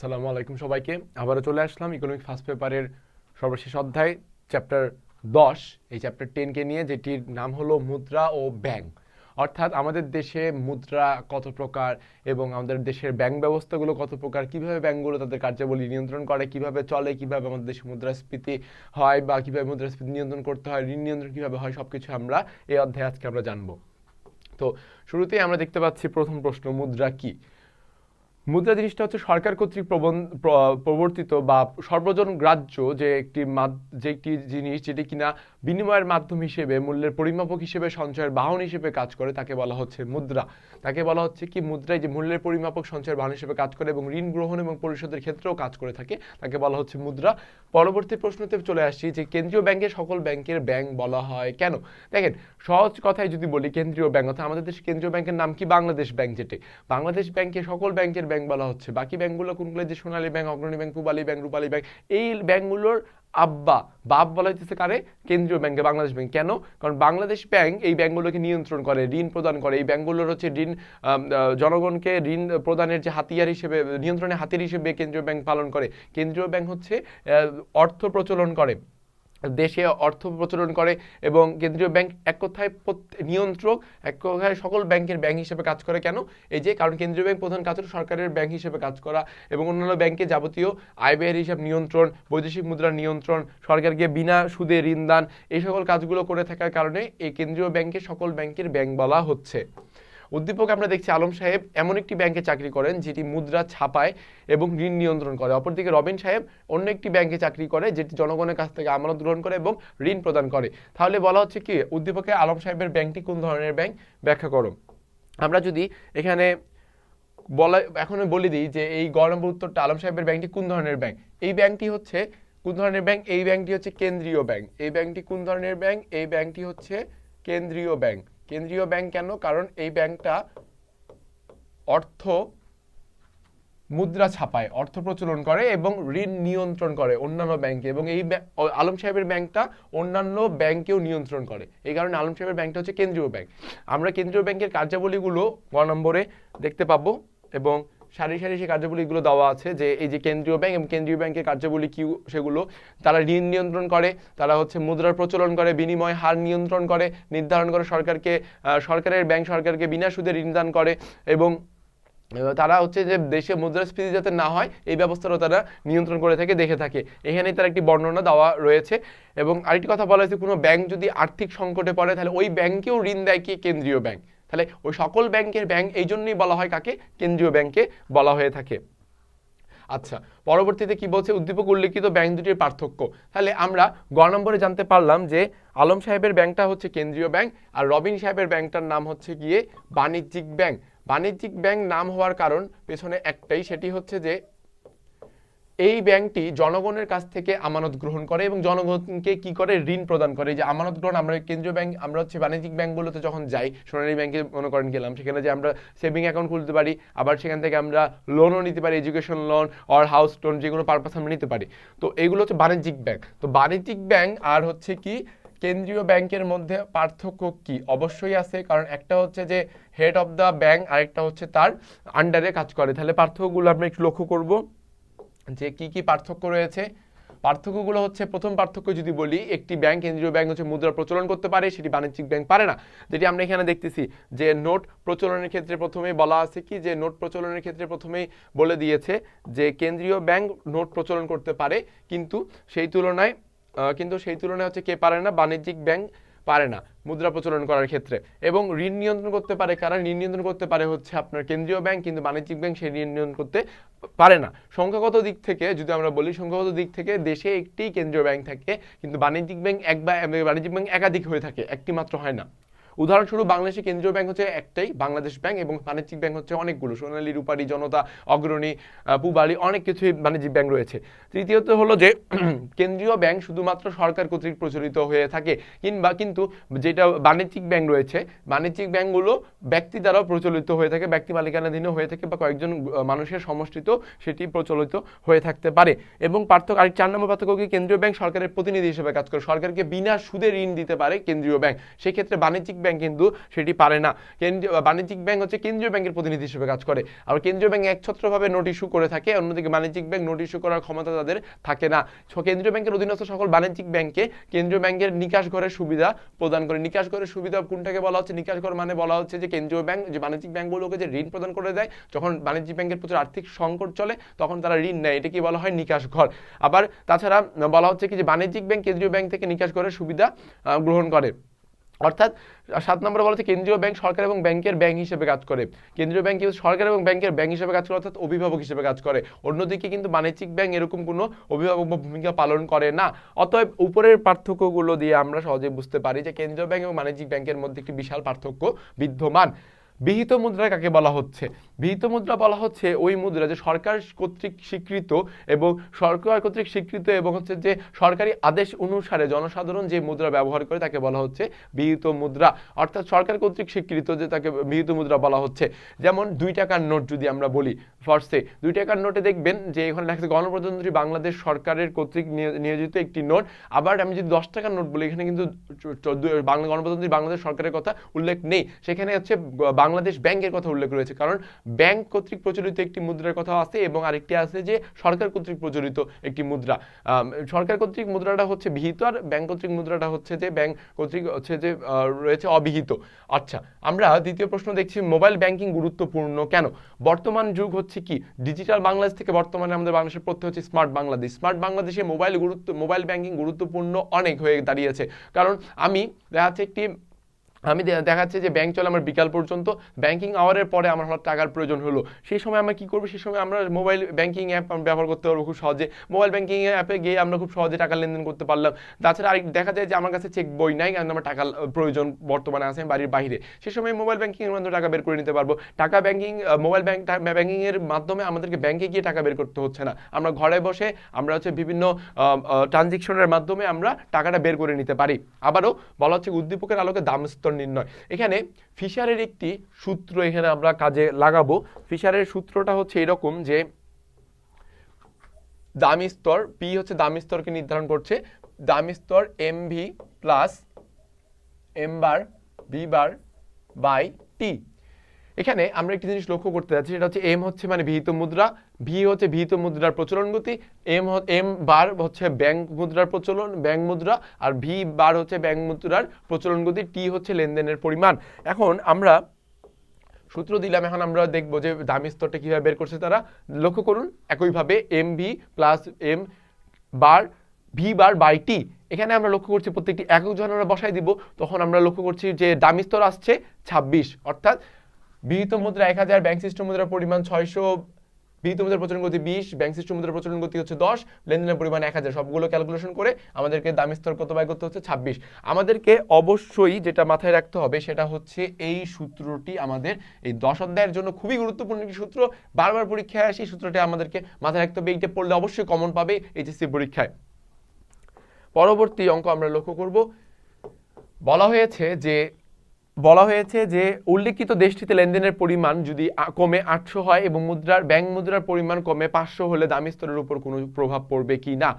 আসসালামু আলাইকুম সবাইকে। আবারও চলে আসলাম ইকোনমিক ফার্স্ট পেপারের সর্বশেষ অধ্যায় চ্যাপ্টার 10, এই চ্যাপ্টার 10কে নিয়ে, যেটির নাম হলো মুদ্রা ও ব্যাংক। অর্থাৎ আমাদের দেশে মুদ্রা কত প্রকার এবং আমাদের দেশের ব্যাংক ব্যবস্থাগুলো কত প্রকার, কিভাবে ব্যাংকগুলো তাদের কার্যাবলী নিয়ন্ত্রণ করে, কিভাবে চলে, কিভাবে আমাদের দেশে মুদ্রাস্ফীতি হয় বা কিভাবে মুদ্রাস্ফীতি নিয়ন্ত্রণ করতে হয়, ঋণ নিয়ন্ত্রণ কিভাবে হয়, সবকিছু আমরা এই অধ্যায়ে আজকে আমরা জানবো। তো শুরুতেই আমরা দেখতে পাচ্ছি প্রথম প্রশ্ন, মুদ্রা কি? মুদ্রা জিনিসটা হচ্ছে সরকার কর্তৃক প্রবর্তিত বা সর্বজন গ্রাহ্য যে একটি জিনিস, যেটি কিনা বিনিময়ের মাধ্যম হিসেবে, মূল্যের পরিমাপক হিসেবে, সঞ্চয়ের বাহন হিসেবে কাজ করে, তাকে বলা হচ্ছে মুদ্রা। তাকে বলা হচ্ছে কি, মুদ্রায় যে মূল্যের পরিমাপক, সঞ্চয়ের বাহন হিসেবে কাজ করে এবং ঋণ গ্রহণ এবং পরিশোধের ক্ষেত্রেও কাজ করে থাকে, তাকে বলা হচ্ছে মুদ্রা। পরবর্তী প্রশ্নতে চলে আসছি যে কেন্দ্রীয় ব্যাংকে সকল ব্যাংকের ব্যাংক বলা হয় কেন? দেখেন, সহজ কথায় যদি বলি, কেন্দ্রীয় ব্যাংক অর্থাৎ আমাদের দেশের কেন্দ্রীয় ব্যাংকের নাম কি? বাংলাদেশ ব্যাংক। যেটি বাংলাদেশ ব্যাংকে সকল ব্যাংকের ব্যাংক বলা হচ্ছে। বাকি ব্যাংকগুলো কোনগুলো? যে সোনালী ব্যাংক, অগ্রণী ব্যাংক, পূবালী ব্যাংক, রূপালী ব্যাংক, এই ব্যাংকগুলোর বাপ বলা হচ্ছে কারে? কেন্দ্রীয় ব্যাংকে, বাংলাদেশ ব্যাংক। কেন? কারণ বাংলাদেশ ব্যাংক এই ব্যাংকগুলোকে নিয়ন্ত্রণ করে, ঋণ প্রদান করে। এই ব্যাংকগুলোর হচ্ছে ঋণ, জনগণকে ঋণ প্রদানের যে হাতিয়ার হিসেবে, নিয়ন্ত্রণের হাতিয়ার হিসেবে কেন্দ্রীয় ব্যাংক পালন করে। কেন্দ্রীয় ব্যাংক হচ্ছে অর্থ প্রচলন করে, দেশে অর্থ প্রচলন করে এবং কেন্দ্রীয় ব্যাংক এক কথায় নিয়ন্ত্রক, এক কথায় সকল ব্যাংকের ব্যাংক হিসেবে কাজ করে। কেন? এই যে কারণ কেন্দ্রীয় ব্যাংক প্রধান কাজ হলো সরকারের ব্যাংক হিসেবে কাজ করা এবং অন্যান্য ব্যাংকে যাবতীয় আয় ব্যয়ের হিসাব নিয়ন্ত্রণ, বৈদেশিক মুদ্রার নিয়ন্ত্রণ, সরকারকে বিনা সুদে ঋণ দান, এই সকল কাজগুলো করে থাকার কারণে এই কেন্দ্রীয় ব্যাংকে সকল ব্যাংকের ব্যাংক বলা হচ্ছে। উদ্দীপক আমরা দেখছি আলম সাহেব এমন একটি ব্যাংকে চাকরি করেন যেটি মুদ্রা ছাপায় এবং ঋণ নিয়ন্ত্রণ করে। অপরদিকে রবিন সাহেব অন্য একটি ব্যাংকে চাকরি করে যেটি জনগণের কাছ থেকে আমানত গ্রহণ করে এবং ঋণ প্রদান করে। তাহলে বলা হচ্ছে কি, উদ্দীপকে আলম সাহেবের ব্যাংকটি কোন ধরনের ব্যাংক, ব্যাখ্যা করো। আমরা যদি এখানে এখন বলে দিই যে এই গ নম্বর উত্তরটা, আলম সাহেবের ব্যাংকটি কোন ধরনের ব্যাংক? এই ব্যাংকটি হচ্ছে কোন ধরনের ব্যাংক? এই ব্যাংকটি হচ্ছে কেন্দ্রীয় ব্যাংক। এই ব্যাংকটি কোন ধরনের ব্যাংক? এই ব্যাংকটি হচ্ছে কেন্দ্রীয় ব্যাংক। কেন্দ্রীয় ব্যাংক কেন? কারণ এই ব্যাংকটা অর্থ মুদ্রা ছাপায়, অর্থ প্রচলন করে এবং ঋণ নিয়ন্ত্রণ করে অন্যান্য ব্যাংকে, এবং এই আলম সাহেবের ব্যাংকটা অন্যান্য ব্যাংকেও নিয়ন্ত্রণ করে। এই কারণে আলম সাহেবের ব্যাংকটা হচ্ছে কেন্দ্রীয় ব্যাংক। আমরা কেন্দ্রীয় ব্যাংকের কার্যাবলীগুলো গ নম্বরে দেখতে পাবো এবং সারি সারি সেই কার্যাবলীগুলো দেওয়া আছে, যে এই যে কেন্দ্রীয় ব্যাংক এবং কেন্দ্রীয় ব্যাংকের কার্যাবলী কি সেগুলো। তারা ঋণ নিয়ন্ত্রণ করে, তারা হচ্ছে মুদ্রার প্রচলন করে, বিনিময় হার নিয়ন্ত্রণ করে, নির্ধারণ করে, সরকারের ব্যাংক সরকারকে বিনা সুদে ঋণ দান করে এবং তারা হচ্ছে যে দেশে মুদ্রাস্ফীতি যাতে না হয় এই ব্যবস্থাটাও তারা নিয়ন্ত্রণ করে থাকে, দেখে থাকে। এখানেই তার একটি বর্ণনা দেওয়া রয়েছে। এবং আরেকটি কথা বলা হয়েছে, কোনো ব্যাংক যদি আর্থিক সংকটে পড়ে তাহলে ওই ব্যাংকেও ঋণ দেয় কি? কেন্দ্রীয় ব্যাংক। তাহলে ওই সকল ব্যাংকের ব্যাংক, এই জন্যই বলা হয় কাকে? কেন্দ্রীয় ব্যাংকে বলা হয়ে থাকে। আচ্ছা, পরবর্তীতে কি বলছে? উদ্দীপক উল্লেখিত ব্যাংক দুটির পার্থক্য। তাহলে আমরা গ নম্বরে জানতে পারলাম যে আলম সাহেবের ব্যাংকটা হচ্ছে কেন্দ্রীয় ব্যাংক আর রবিন সাহেবের ব্যাংকটার নাম হচ্ছে গিয়ে বাণিজ্যিক ব্যাংক। বাণিজ্যিক ব্যাংক নাম হওয়ার কারণ পেছনে একটাই, সেটি হচ্ছে যে এই ব্যাংকটি জনগণের কাছ থেকে আমানত গ্রহণ করে এবং জনগণকে কি করে? ঋণ প্রদান করে। যে আমানত গ্রহণ, আমরা কেন্দ্রীয় ব্যাংক, আমরা হচ্ছে বাণিজ্যিক ব্যাংকগুলোতে যখন যাই, সোনালী ব্যাংকে মনে করেন গেলাম, সেখানে যে আমরা সেভিং অ্যাকাউন্ট খুলতে পারি, আবার সেখান থেকে আমরা লোনও নিতে পারি, education loan or house loan, যেগুলো পারপাস আমরা নিতে পারি। তো এগুলো হচ্ছে বাণিজ্যিক ব্যাংক। তো বাণিজ্যিক ব্যাংক আর হচ্ছে কি কেন্দ্রীয় ব্যাংকের মধ্যে পার্থক্য কি? অবশ্যই আছে, কারণ একটা হচ্ছে যে হেড অফ দ্য ব্যাংক, আরেকটা হচ্ছে তার আন্ডারে কাজ করে। তাহলে পার্থক্যগুলো আমরা একটু লক্ষ্য করব যে কি কি পার্থক্য রয়েছে। পার্থক্যগুলো হচ্ছে, প্রথম পার্থক্য যদি বলি, একটি ব্যাংক, কেন্দ্রীয় ব্যাংক হচ্ছে মুদ্রা প্রচলন করতে পারে, সেটি বাণিজ্যিক ব্যাংক পারে না। যেটি আমরা এখানে দেখতেছি যে নোট প্রচলনের ক্ষেত্রে প্রথমেই বলা আছে কি, যে নোট প্রচলনের ক্ষেত্রে প্রথমেই বলে দিয়েছে যে কেন্দ্রীয় ব্যাংক নোট প্রচলন করতে পারে, কিন্তু সেই তুলনায় হচ্ছে কে পারে না? বাণিজ্যিক ব্যাংক পারে না মুদ্রা প্রচলন করার ক্ষেত্রে। এবং ঋণ নিয়ন্ত্রণ করতে পারে কারা? ঋণ নিয়ন্ত্রণ করতে পারে হচ্ছে আপনার কেন্দ্রীয় ব্যাংক, কিন্তু বাণিজ্যিক ব্যাংক সেই ঋণ নিয়ন্ত্রণ করতে পারে না। সংখ্যাগত দিক থেকে যদি আমরা বলি, সংখ্যাগত দিক থেকে দেশে একটি কেন্দ্রীয় ব্যাংক থাকে, কিন্তু বাণিজ্যিক ব্যাংক একাধিক হয়ে থাকে, একটি মাত্র হয় না। উদাহরণস্বরূপ বাংলাদেশের কেন্দ্রীয় ব্যাংক হচ্ছে একটাই, বাংলাদেশ ব্যাংক, এবং বাণিজ্যিক ব্যাংক হচ্ছে অনেকগুলো, সোনালী, রূপালী, জনতা, অগ্রণী, পূবালী, অনেক কিছুই বাণিজ্যিক ব্যাংক রয়েছে। তৃতীয়ত হলো যে কেন্দ্রীয় ব্যাংক শুধুমাত্র সরকার কর্তৃক প্রচলিত হয়ে থাকে, কিন্তু যেটা বাণিজ্যিক ব্যাংক রয়েছে, বাণিজ্যিক ব্যাংকগুলো ব্যক্তি দ্বারাও প্রচলিত হয়ে থাকে, ব্যক্তি মালিকানাধীনও হয়ে থাকে, বা কয়েকজন মানুষের সমষ্টিত সেটি প্রচলিত হয়ে থাকতে পারে। এবং আর 4 নম্বর পার্থক্য কি? কেন্দ্রীয় ব্যাংক সরকারের প্রতিনিধি হিসেবে কাজ করে, সরকারকে বিনা সুদে ঋণ দিতে পারে কেন্দ্রীয় ব্যাংক। সেক্ষেত্রে বাণিজ্যিক ব্যাংক কিন্তু সেটি পারে না। বাণিজ্যিক ব্যাংক হচ্ছে কেন্দ্রীয় ব্যাংকের প্রতিনিধি হিসেবে কাজ করে, আর কেন্দ্রীয় ব্যাংক একছত্রভাবে নোট ইস্যু করে থাকে, অন্যদিকে বাণিজ্যিক ব্যাংক নোট ইস্যু করার ক্ষমতা তাদের থাকে না। কেন্দ্রীয় ব্যাংকের অধীনস্থ সকল বাণিজ্যিক ব্যাংকে কেন্দ্রীয় ব্যাংকের নিকাশ ঘরের সুবিধা প্রদান করে। নিকাশ ঘরের সুবিধা কোনটাকে বলা হচ্ছে? নিকাশ ঘর মানে বলা হচ্ছে যে কেন্দ্রীয় ব্যাংক যে বাণিজ্যিক ব্যাংকগুলোকে যে ঋণ প্রদান করে দেয়, যখন বাণিজ্যিক ব্যাংকের প্রচুর আর্থিক সংকট চলে তখন তারা ঋণ নেয়, এটাকে বলা হয় নিকাশ ঘর। আবার তাছাড়া বলা হচ্ছে কি যে বাণিজ্যিক ব্যাংক কেন্দ্রীয় ব্যাংক থেকে নিকাশ ঘরের সুবিধা গ্রহণ করে। অর্থাৎ 7 নম্বরে বলা হচ্ছে কেন্দ্রীয় ব্যাংক সরকার এবং ব্যাংকের ব্যাংক হিসেবে কাজ করে। কেন্দ্রীয় ব্যাংক সরকার এবং ব্যাংকের ব্যাংক হিসেবে কাজ করে, অর্থাৎ অভিভাবক হিসেবে কাজ করে। অন্যদিকে কিন্তু বাণিজ্যিক ব্যাংক এরকম কোনো অভিভাবক বা ভূমিকা পালন করে না। অতএব উপরের পার্থক্যগুলো দিয়ে আমরা সহজে বুঝতে পারি যে কেন্দ্রীয় ব্যাংক এবং বাণিজ্যিক ব্যাংকের মধ্যে একটি বিশাল পার্থক্য বিদ্যমান। বিহিত মুদ্রা কাকে বলা হচ্ছে? বিহিত মুদ্রা বলা হচ্ছে ওই মুদ্রা যে সরকার কর্তৃক স্বীকৃত এবং হচ্ছে যে সরকারি আদেশ অনুসারে জনসাধারণ যে মুদ্রা ব্যবহার করে তাকে বলা হচ্ছে বিহিত মুদ্রা। অর্থাৎ সরকার কর্তৃক স্বীকৃত যে তাকে বিহিত মুদ্রা বলা হচ্ছে। যেমন 2 টাকার নোট যদি আমরা বলি, ফার্স্টে 2 টাকার নোটে দেখবেন যে এখানে লেখা আছে গণপ্রজাতন্ত্রী বাংলাদেশ সরকারের কর্তৃক নিয়োজিত একটি নোট। আবার আমি যদি 10 টাকার নোট বলি, এখানে কিন্তু গণপ্রজাতন্ত্রী বাংলাদেশ সরকারের কথা উল্লেখ নেই, সেখানে হচ্ছে বাংলাদেশ ব্যাংকের কথা উল্লেখ রয়েছে, কারণ ব্যাংক কর্তৃক প্রচলিত একটি মুদ্রার কথা আছে এবং আরেকটি আছে যে সরকার কর্তৃক প্রচলিত একটি মুদ্রা। সরকার কর্তৃক মুদ্রাটা হচ্ছে বিহিত, আর ব্যাংক কর্তৃক মুদ্রাটা হচ্ছে যে ব্যাংক কর্তৃক হচ্ছে যে রয়েছে অবিহিত। আচ্ছা, আমরা দ্বিতীয় প্রশ্ন দেখছি, মোবাইল ব্যাংকিং গুরুত্বপূর্ণ কেন? বর্তমান যুগ হচ্ছে কি ডিজিটাল বাংলাদেশ থেকে বর্তমানে আমাদের বাংলাদেশের প্রত্যয় হচ্ছে স্মার্ট বাংলাদেশ। স্মার্ট বাংলাদেশে মোবাইল ব্যাংকিং গুরুত্বপূর্ণ অনেক হয়ে দাঁড়িয়েছে। কারণ আমি দেখাচ্ছে যে ব্যাংক চলে আমার বিকাল পর্যন্ত, ব্যাংকিং আওয়ারের পরে আমার হঠাৎ টাকার প্রয়োজন হলো, সেই সময় আমরা কি করবো? সেই সময় আমরা মোবাইল ব্যাংকিং অ্যাপ ব্যবহার করতে পারবো খুব সহজে। মোবাইল ব্যাংকিং অ্যাপে গিয়ে আমরা খুব সহজে টাকা লেনদেন করতে পারলাম। তাছাড়া দেখা যায় যে আমার কাছে চেক বই নাই, কারণ আমার টাকা প্রয়োজন বর্তমানে আছে বাড়ির বাইরে, সেই সময় মোবাইল ব্যাংকিং এর মাধ্যমে টাকা বের করে নিতে পারবো। মোবাইল ব্যাংকিং এর মাধ্যমে আমাদেরকে ব্যাংকে গিয়ে টাকা বের করতে হচ্ছে না, আমরা ঘরে বসে আমরা হচ্ছে বিভিন্ন ট্রানজেকশনের মাধ্যমে আমরা টাকাটা বের করে নিতে পারি। আবারও বলা হচ্ছে উদ্দীপকের আলোকে দাম স্তর নির্ণয়। এখানে ফিশারের একটি সূত্র এখানে আমরা কাজে লাগাবো। ফিশারের সূত্রটা হচ্ছে এরকম যে দামি স্তর পি হচ্ছে দামি স্তরকে নির্ধারণ করছে, দামি স্তর M V plus M bar V bar by T. এখানে আমরা একটি জিনিস লক্ষ্য করতে যাচ্ছি, সেটা হচ্ছে এম হচ্ছে মানে বিহিত মুদ্রা, ভি হচ্ছে বিহিত মুদ্রার প্রচলন গতি, এম বার হচ্ছে ব্যাংক মুদ্রা, আর ভি বার হচ্ছে ব্যাংক মুদ্রার প্রচলন গতি, টি হচ্ছে লেনদেনের পরিমাণ। এখন আমরা সূত্র দিলাম, এখন আমরা দেখবো যে দামি স্তরটা কিভাবে বের করছে তারা। লক্ষ্য করুন একইভাবে M V plus M bar V bar by T. এখানে আমরা লক্ষ্য করছি প্রত্যেকটি একক যখন আমরা বসাই দিব, তখন আমরা লক্ষ্য করছি যে দামি স্তর আসছে 26, অর্থাৎ বিহিত মুদ্রা 1000, ব্যাংক সিস্টেম মুদ্রার পরিমাণ 600, বিহিত মুদ্রার প্রচলন গতি 20, ব্যাংক সিস্টেম মুদ্রার প্রচলন গতি হচ্ছে 10, লেনদেনের পরিমাণ 1000। সবগুলো ক্যালকুলেশন করে আমাদেরকে দামি স্তর কত বাই করতে হচ্ছে 26। আমাদেরকে অবশ্যই যেটা মাথায় রাখতে হবে সেটা হচ্ছে এই সূত্রটি আমাদের এই 10 অধ্যায়ের জন্য খুবই গুরুত্বপূর্ণ একটি সূত্র, বারবার পরীক্ষায় আসি সূত্রটি আমাদেরকে মাথায় রাখতে হবে। এইটা পড়লে অবশ্যই কমন পাবে এইচএসসি পরীক্ষায়। পরবর্তী অঙ্ক আমরা লক্ষ্য করব। বলা হয়েছে যে উল্লেখিত দেশটিতে লেনদেনের পরিমাণ যদি কমে 800 হয় এবং ব্যাংক মুদ্রার পরিমাণ কমে 500 হলে দামি স্তরের উপর কোনো প্রভাব পড়বে কি না।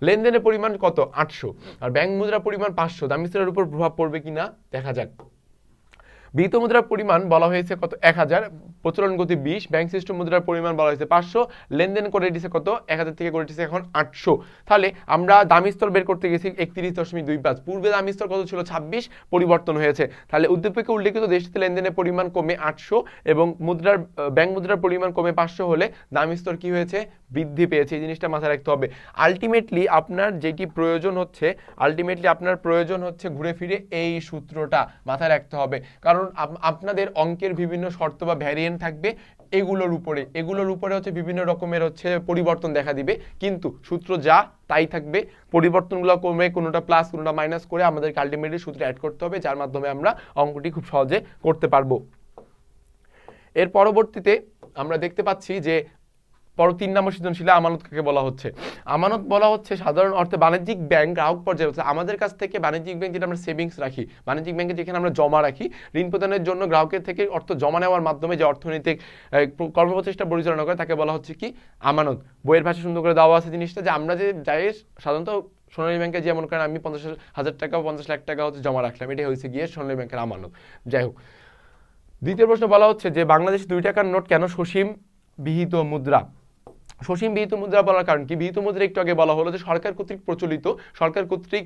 লেনদেনের পরিমাণ কত? 800, আর ব্যাংক মুদ্রার পরিমাণ 500, দামি স্তরের উপর প্রভাব পড়বে কিনা দেখা যাক। বিহিত মুদ্রার পরিমাণ বলা হয়েছে কত? 1000, প্রচলন গতি 20, ব্যাংক সিস্টেম মুদ্রার পরিমাণ বলা হয়েছে 500, লেনদেন করে দিয়েছে কত? 1000 থেকে করে দিয়েছে এখন 800। তাহলে আমরা দামি স্তর বের করতে গেছি 31.25, পূর্বে দামি স্তর কত ছিল? 26, পরিবর্তন হয়েছে। তাহলে উদ্দীপকে উল্লেখিত দেশটিতে লেনদেনের পরিমাণ কমে 800 এবং ব্যাংক মুদ্রার পরিমাণ কমে 500 হলে দামি স্তর কি হয়েছে? বৃদ্ধি পেয়েছে। এই জিনিসটা মাথায় রাখতে হবে। আলটিমেটলি আপনার প্রয়োজন হচ্ছে ঘুরে ফিরে এই সূত্রটা মাথায় রাখতে হবে, কারণ আপনাদের অঙ্কের বিভিন্ন শর্ত বা ভ্যারিয়েন্ট থাকবে এগুলোর উপরে হচ্ছে বিভিন্ন রকমের হচ্ছে পরিবর্তন দেখা দিবে, কিন্তু সূত্র যা তাই থাকবে। পরিবর্তনগুলো কমে কোনোটা প্লাস কোনোটা মাইনাস করে আমাদেরকে আলটিমেটলি সূত্রে অ্যাড করতে হবে, যার মাধ্যমে আমরা অঙ্কটি খুব সহজে করতে পারবো। এর পরবর্তীতে আমরা দেখতে পাচ্ছি যে 3 নম্বর সৃজনশীলে আমানত কাকে বলা হচ্ছে? আমানত বলা হচ্ছে সাধারণ অর্থে বাণিজ্যিক ব্যাংক গ্রাহক পর্যায়ে আমাদের কাছ থেকে বাণিজ্যিক ব্যাংক যেটা আমরা সেভিংস রাখি, বাণিজ্যিক ব্যাংকে যেখানে আমরা জমা রাখি, ঋণ প্রদানের জন্য গ্রাহকের থেকে অর্থ জমা নেওয়ার মাধ্যমে যে অর্থনৈতিক কর্মপ্রচেষ্টা পরিচালনা করে তাকে বলা হচ্ছে কি? আমানত। বইয়ের ভাষা সুন্দর করে দেওয়া আছে জিনিসটা, যে আমরা যে সাধারণত সোনালী ব্যাংকে যেমন করেন আমি 50,000 টাকা 50 লাখ টাকা হচ্ছে জমা রাখলাম, এটাই হয়েছে গিয়ে সোনালী ব্যাংকের আমানত। যাই হোক, দ্বিতীয় প্রশ্ন বলা হচ্ছে যে বাংলাদেশ 2 টাকার নোট কেন সসীম বিহিত মুদ্রা? সসীম বিহিত মুদ্রা বলার কারণ কি? বিহিত মুদ্রা একটু আগে বলা হলো যে সরকার কর্তৃক প্রচলিত, সরকার কর্তৃক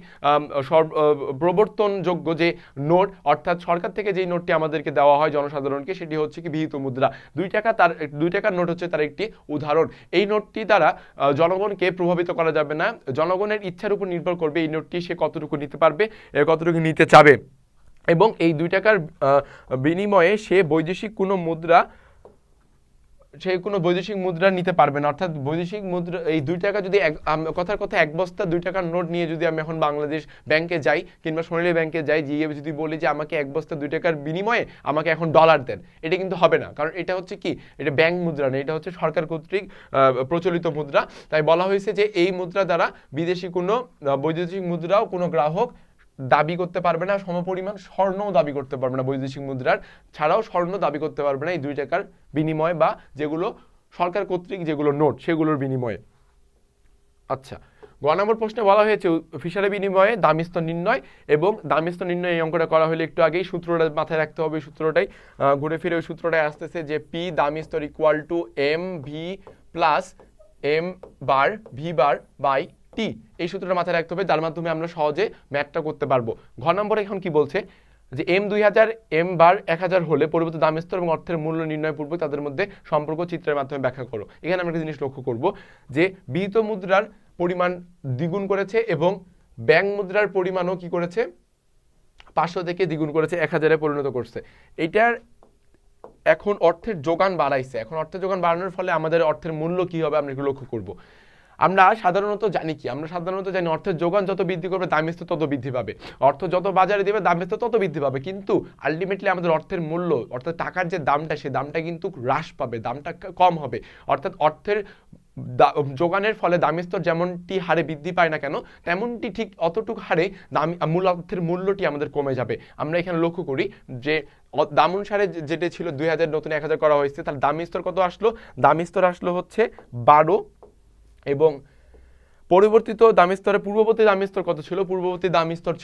প্রবর্তনযোগ্য যে নোট, অর্থাৎ সরকার থেকে যেই নোটটি আমাদেরকে দেওয়া হয় জনসাধারণকে, সেটি হচ্ছে কি বিহিত মুদ্রা। 2 টাকা, তার 2 টাকার নোট হচ্ছে তার একটি উদাহরণ। এই নোটটি দ্বারা জনগণকে প্রভাবিত করা যাবে না, জনগণের ইচ্ছার উপর নির্ভর করবে এই নোটটি সে কতটুকু নিতে পারবে, কতটুকু নিতে চাবে, এবং এই 2 টাকার বিনিময়ে সে বৈদেশিক কোনো মুদ্রা নিতে পারবে না। অর্থাৎ বৈদেশিক মুদ্রা, এই 2 টাকা যদি কথার কথা 1 বস্তা 2 টাকার নোট নিয়ে যদি আমি এখন বাংলাদেশ ব্যাংকে যাই কিংবা সোনালী ব্যাংকে যাই, গিয়ে যদি বলি যে আমাকে 1 বস্তা 2 টাকার বিনিময়ে আমাকে এখন ডলার দেন, এটা কিন্তু হবে না, কারণ এটা হচ্ছে কি, এটা ব্যাংক মুদ্রা না, এটা হচ্ছে সরকার কর্তৃক প্রচলিত মুদ্রা। তাই বলা হয়েছে যে এই মুদ্রা দ্বারা বিদেশি কোনো বৈদেশিক মুদ্রাও কোনো গ্রাহক দাবি করতে পারবে না, সমপরিমাণ স্বর্ণও দাবি করতে পারবে না, বৈদেশিক মুদ্রার ছাড়াও স্বর্ণ দাবি করতে পারবে না এই 2 টাকার বিনিময়ে বা যেগুলো সরকার কর্তৃক যেগুলো নোট সেগুলোর বিনিময়ে। আচ্ছা, গ নম্বর প্রশ্নে বলা হয়েছে ফিশারি বিনিময়ে দামস্তর নির্ণয়, এবং দামস্তর নির্ণয় এই অঙ্কটা করা হলে একটু আগেই সূত্রটা মাথায় রাখতে হবে, সূত্রটাই ঘুরে ফিরে ওই সূত্রটাই আসতেছে যে পি দামস্তর equal to M V plus M bar V bar by T. এই সূত্রটা মাথায় রাখতে হবে, যার মাধ্যমে আমরা সহজে ম্যাথটা করতে পারবো। ঘ নম্বরে এখন কি বলছে যে এম 2000 এম বার 1000 হলে পরিবর্তিত দামস্তর এবং অর্থের মূল্য নির্ণয় পূর্বক তাদের মধ্যে সম্পর্ক চিত্রের মাধ্যমে ব্যাখ্যা করো। এখানে আমরা একটা জিনিস লক্ষ্য করব যে বিহিত মুদ্রার পরিমাণ দ্বিগুণ করেছে এবং ব্যাংক মুদ্রার পরিমাণও কি করেছে, 500 থেকে দ্বিগুণ করেছে, 1000-এ পরিণত করছে। এটার এখন অর্থের যোগান বাড়াইছে। এখন অর্থের যোগান বাড়ানোর ফলে আমাদের অর্থের মূল্য কি হবে আমরা একটু লক্ষ্য করব। আমরা সাধারণত জানি অর্থের যোগান যত বৃদ্ধি করবে দামস্তর তত বৃদ্ধি পাবে, অর্থ যত বাজারে দেবে দামস্তর তত বৃদ্ধি পাবে, কিন্তু আলটিমেটলি আমাদের অর্থের মূল্য, অর্থাৎ টাকার যে দামটা, সেই দামটা কিন্তু হ্রাস পাবে, দামটা কম হবে। অর্থাৎ অর্থের যোগানের ফলে দামস্তর যেমনটি হারে বৃদ্ধি পায় না কেন, তেমনটি ঠিক অতটুকু হারে অর্থের মূল্যটি আমাদের কমে যাবে। আমরা এখানে লক্ষ্য করি যে দাম অনুসারে যেটা ছিল 2000 নতুন 1000 করা হয়েছে, তার দামস্তর কত আসলো? দামস্তর আসলো হচ্ছে 12, এবং পূর্ববর্তী দামস্তর কত ছিল? পূর্ববর্তী দামস্তর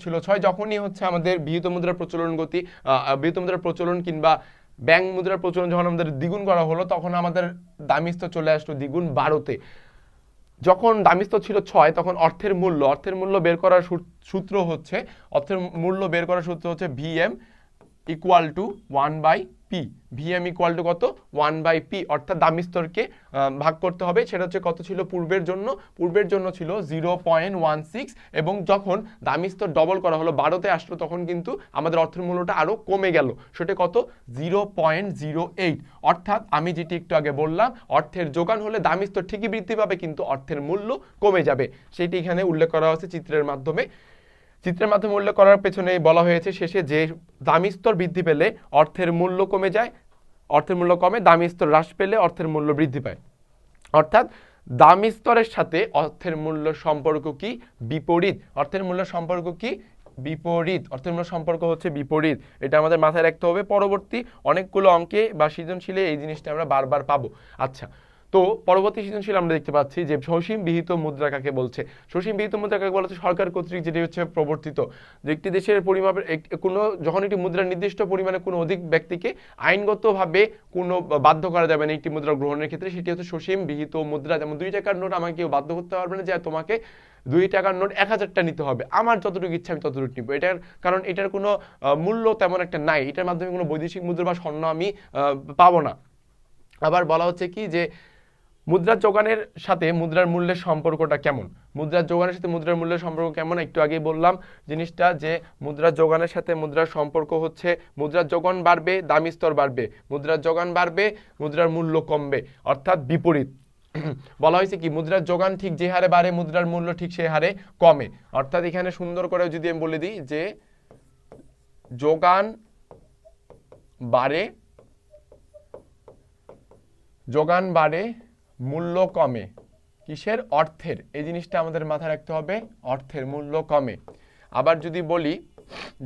ছিল 6। যখনই হচ্ছে আমাদের বিহিত মুদ্রার প্রচলন কিংবা ব্যাংক মুদ্রার প্রচলন যখন আমাদের দ্বিগুণ করা হলো, তখন আমাদের দামস্তর চলে আসলো দ্বিগুণ 12-তে। যখন দামস্তর ছিল 6, তখন অর্থের মূল্য বের করার সূত্র হচ্ছে VM equal to 1/p। VM equal to কত? 1/p। অর্থাৎ দামস্তরকে ভাগ করতে হবে, সেটা হচ্ছে কত ছিল পূর্বের জন্য ছিল 0.16, এবং যখন দামস্তর ডবল করা হলো 12-তে আসলো, তখন কিন্তু আমাদের অর্থের মূল্যটা আরো কমে গেল, সেটা কত? 0.08। অর্থাৎ আমি যেটি একটু আগে বললাম, অর্থের যোগান হলে দামস্তর ঠিকই বৃদ্ধি পাবে কিন্তু অর্থের মূল্য কমে যাবে, সেটি এখানে উল্লেখ করা হয়েছে চিত্রের মাধ্যমে উল্লেখ করার পেছনে বলা হয়েছে শেষে যে দামস্তর বৃদ্ধি পেলে অর্থের মূল্য কমে যায়, অর্থের মূল্য কমে, দামস্তর হ্রাস পেলে অর্থের মূল্য বৃদ্ধি পায়। অর্থাৎ দামস্তরের সাথে অর্থের মূল্য সম্পর্ক কি? বিপরীত। অর্থের মূল্য সম্পর্ক কি? বিপরীত। অর্থের মূল্য সম্পর্ক হচ্ছে বিপরীত। এটা আমাদের মাথায় রাখতে হবে, পরবর্তী অনেকগুলো অঙ্কে বা সৃজনশীলে এই জিনিসটা আমরা বারবার পাবো। আচ্ছা, তো পরবর্তী সৃজনশীল আমরা দেখতে পাচ্ছি যে সসীম বিহিত মুদ্রা কাকে বলছে। সসীম বিহিত মুদ্রা কাকে বলা হচ্ছে? সরকার কর্তৃক যেটি হচ্ছে প্রবর্তিত, যে একটি দেশের পরিমাপের যখন একটি মুদ্রার নির্দিষ্ট পরিমাণে কোনো অধিক ব্যক্তিকে আইনগতভাবে কোনো বাধ্য করা যাবে না একটি মুদ্রা গ্রহণের ক্ষেত্রে, সেটি হচ্ছে সসীম বিহিত মুদ্রা। যেমন 2 টাকার নোট আমাকে কেউ বাধ্য করতে পারবে না যে তোমাকে 2 টাকার নোট 1000টা নিতে হবে, আমার যতটুকু ইচ্ছা আমি ততটুকু নিব। কারণ এটার কোনো মূল্য তেমন একটা নাই, এটার মাধ্যমে কোনো বৈদেশিক মুদ্রা বা স্বর্ণ আমি পাবো না। আবার বলা হচ্ছে কি যে মুদ্রার যোগানের সাথে মুদ্রার মূল্যের সম্পর্কটা কেমন? মুদ্রার যোগানের সাথে মুদ্রার মূল্যের সম্পর্ক কেমন? একটু আগেই বললাম জিনিসটা, যে মুদ্রার যোগানের সাথে মুদ্রার সম্পর্ক হচ্ছে মুদ্রার যোগান বাড়বে দামস্তর বাড়বে, মুদ্রার যোগান বাড়বে মুদ্রার মূল্য কমবে, অর্থাৎ বিপরীত। বলা হয়েছে কি মুদ্রার যোগান ঠিক যে হারে বাড়ে মুদ্রার মূল্য ঠিক সেই হারে কমে। অর্থাৎ এখানে সুন্দর করে যদি আমি বলে দিই যে যোগান বাড়ে মূল্য কমে, কিসের? অর্থের। এই জিনিসটা আমাদের মাথায় রাখতে হবে, অর্থের মূল্য কমে। আবার যদি বলি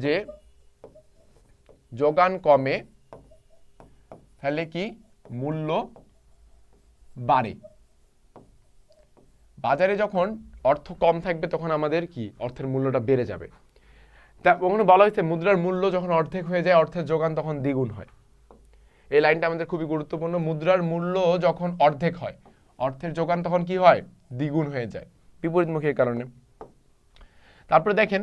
যে যোগান কমে তাহলে কি? মূল্য বাড়ে। বাজারে যখন অর্থ কম থাকবে তখন আমাদের কি অর্থের মূল্যটা বেড়ে যাবে। তা ওখানে বলা হয়েছে মুদ্রার মূল্য যখন অর্ধেক হয়ে যায় অর্থের যোগান তখন দ্বিগুণ হয়। এই লাইনটা আমাদের খুবই গুরুত্বপূর্ণ। মুদ্রার মূল্য যখন অর্ধেক হয় অর্থের যোগান তখন কি হয়, দ্বিগুণ হয়ে যায়, বিপরীতমুখী কারণে। তারপরে দেখেন,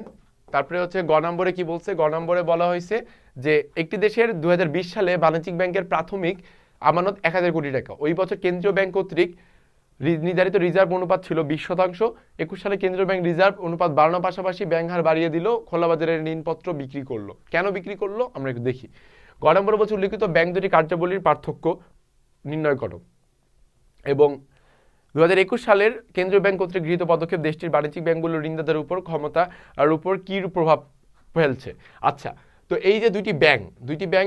তারপরে হচ্ছে গ নম্বরে কি বলছে, গ নম্বরে বলা হয়েছে যে একটি দেশের 2020 সালে বাণিজ্যিক ব্যাংকের প্রাথমিক আমানত 1000 কোটি টাকা। ওই বছর কেন্দ্রীয় ব্যাংক কর্তৃক নির্ধারিত রিজার্ভ অনুপাত ছিল 20%। 21 সালে কেন্দ্রীয় ব্যাংক রিজার্ভ অনুপাত বাড়ানোর পাশাপাশি ব্যাংক হার বাড়িয়ে দিল, খোলা বাজারে ঋণপত্র বিক্রি করলো। কেন বিক্রি করলো আমরা একটু দেখি। গ নম্বরে বলছে উল্লিখিত ব্যাংক দুটি কার্যাবলীর পার্থক্য নির্ণয় করো। এবং 2021 সালের কেন্দ্রীয় ব্যাংক কর্তৃক গৃহীত পদক্ষেপ দেশটির বাণিজ্যিক ব্যাংকগুলোর ঋণদাতার উপর ক্ষমতা আর উপর কি প্রভাব ফেলছে। আচ্ছা, তো এই যে দুইটি ব্যাংক,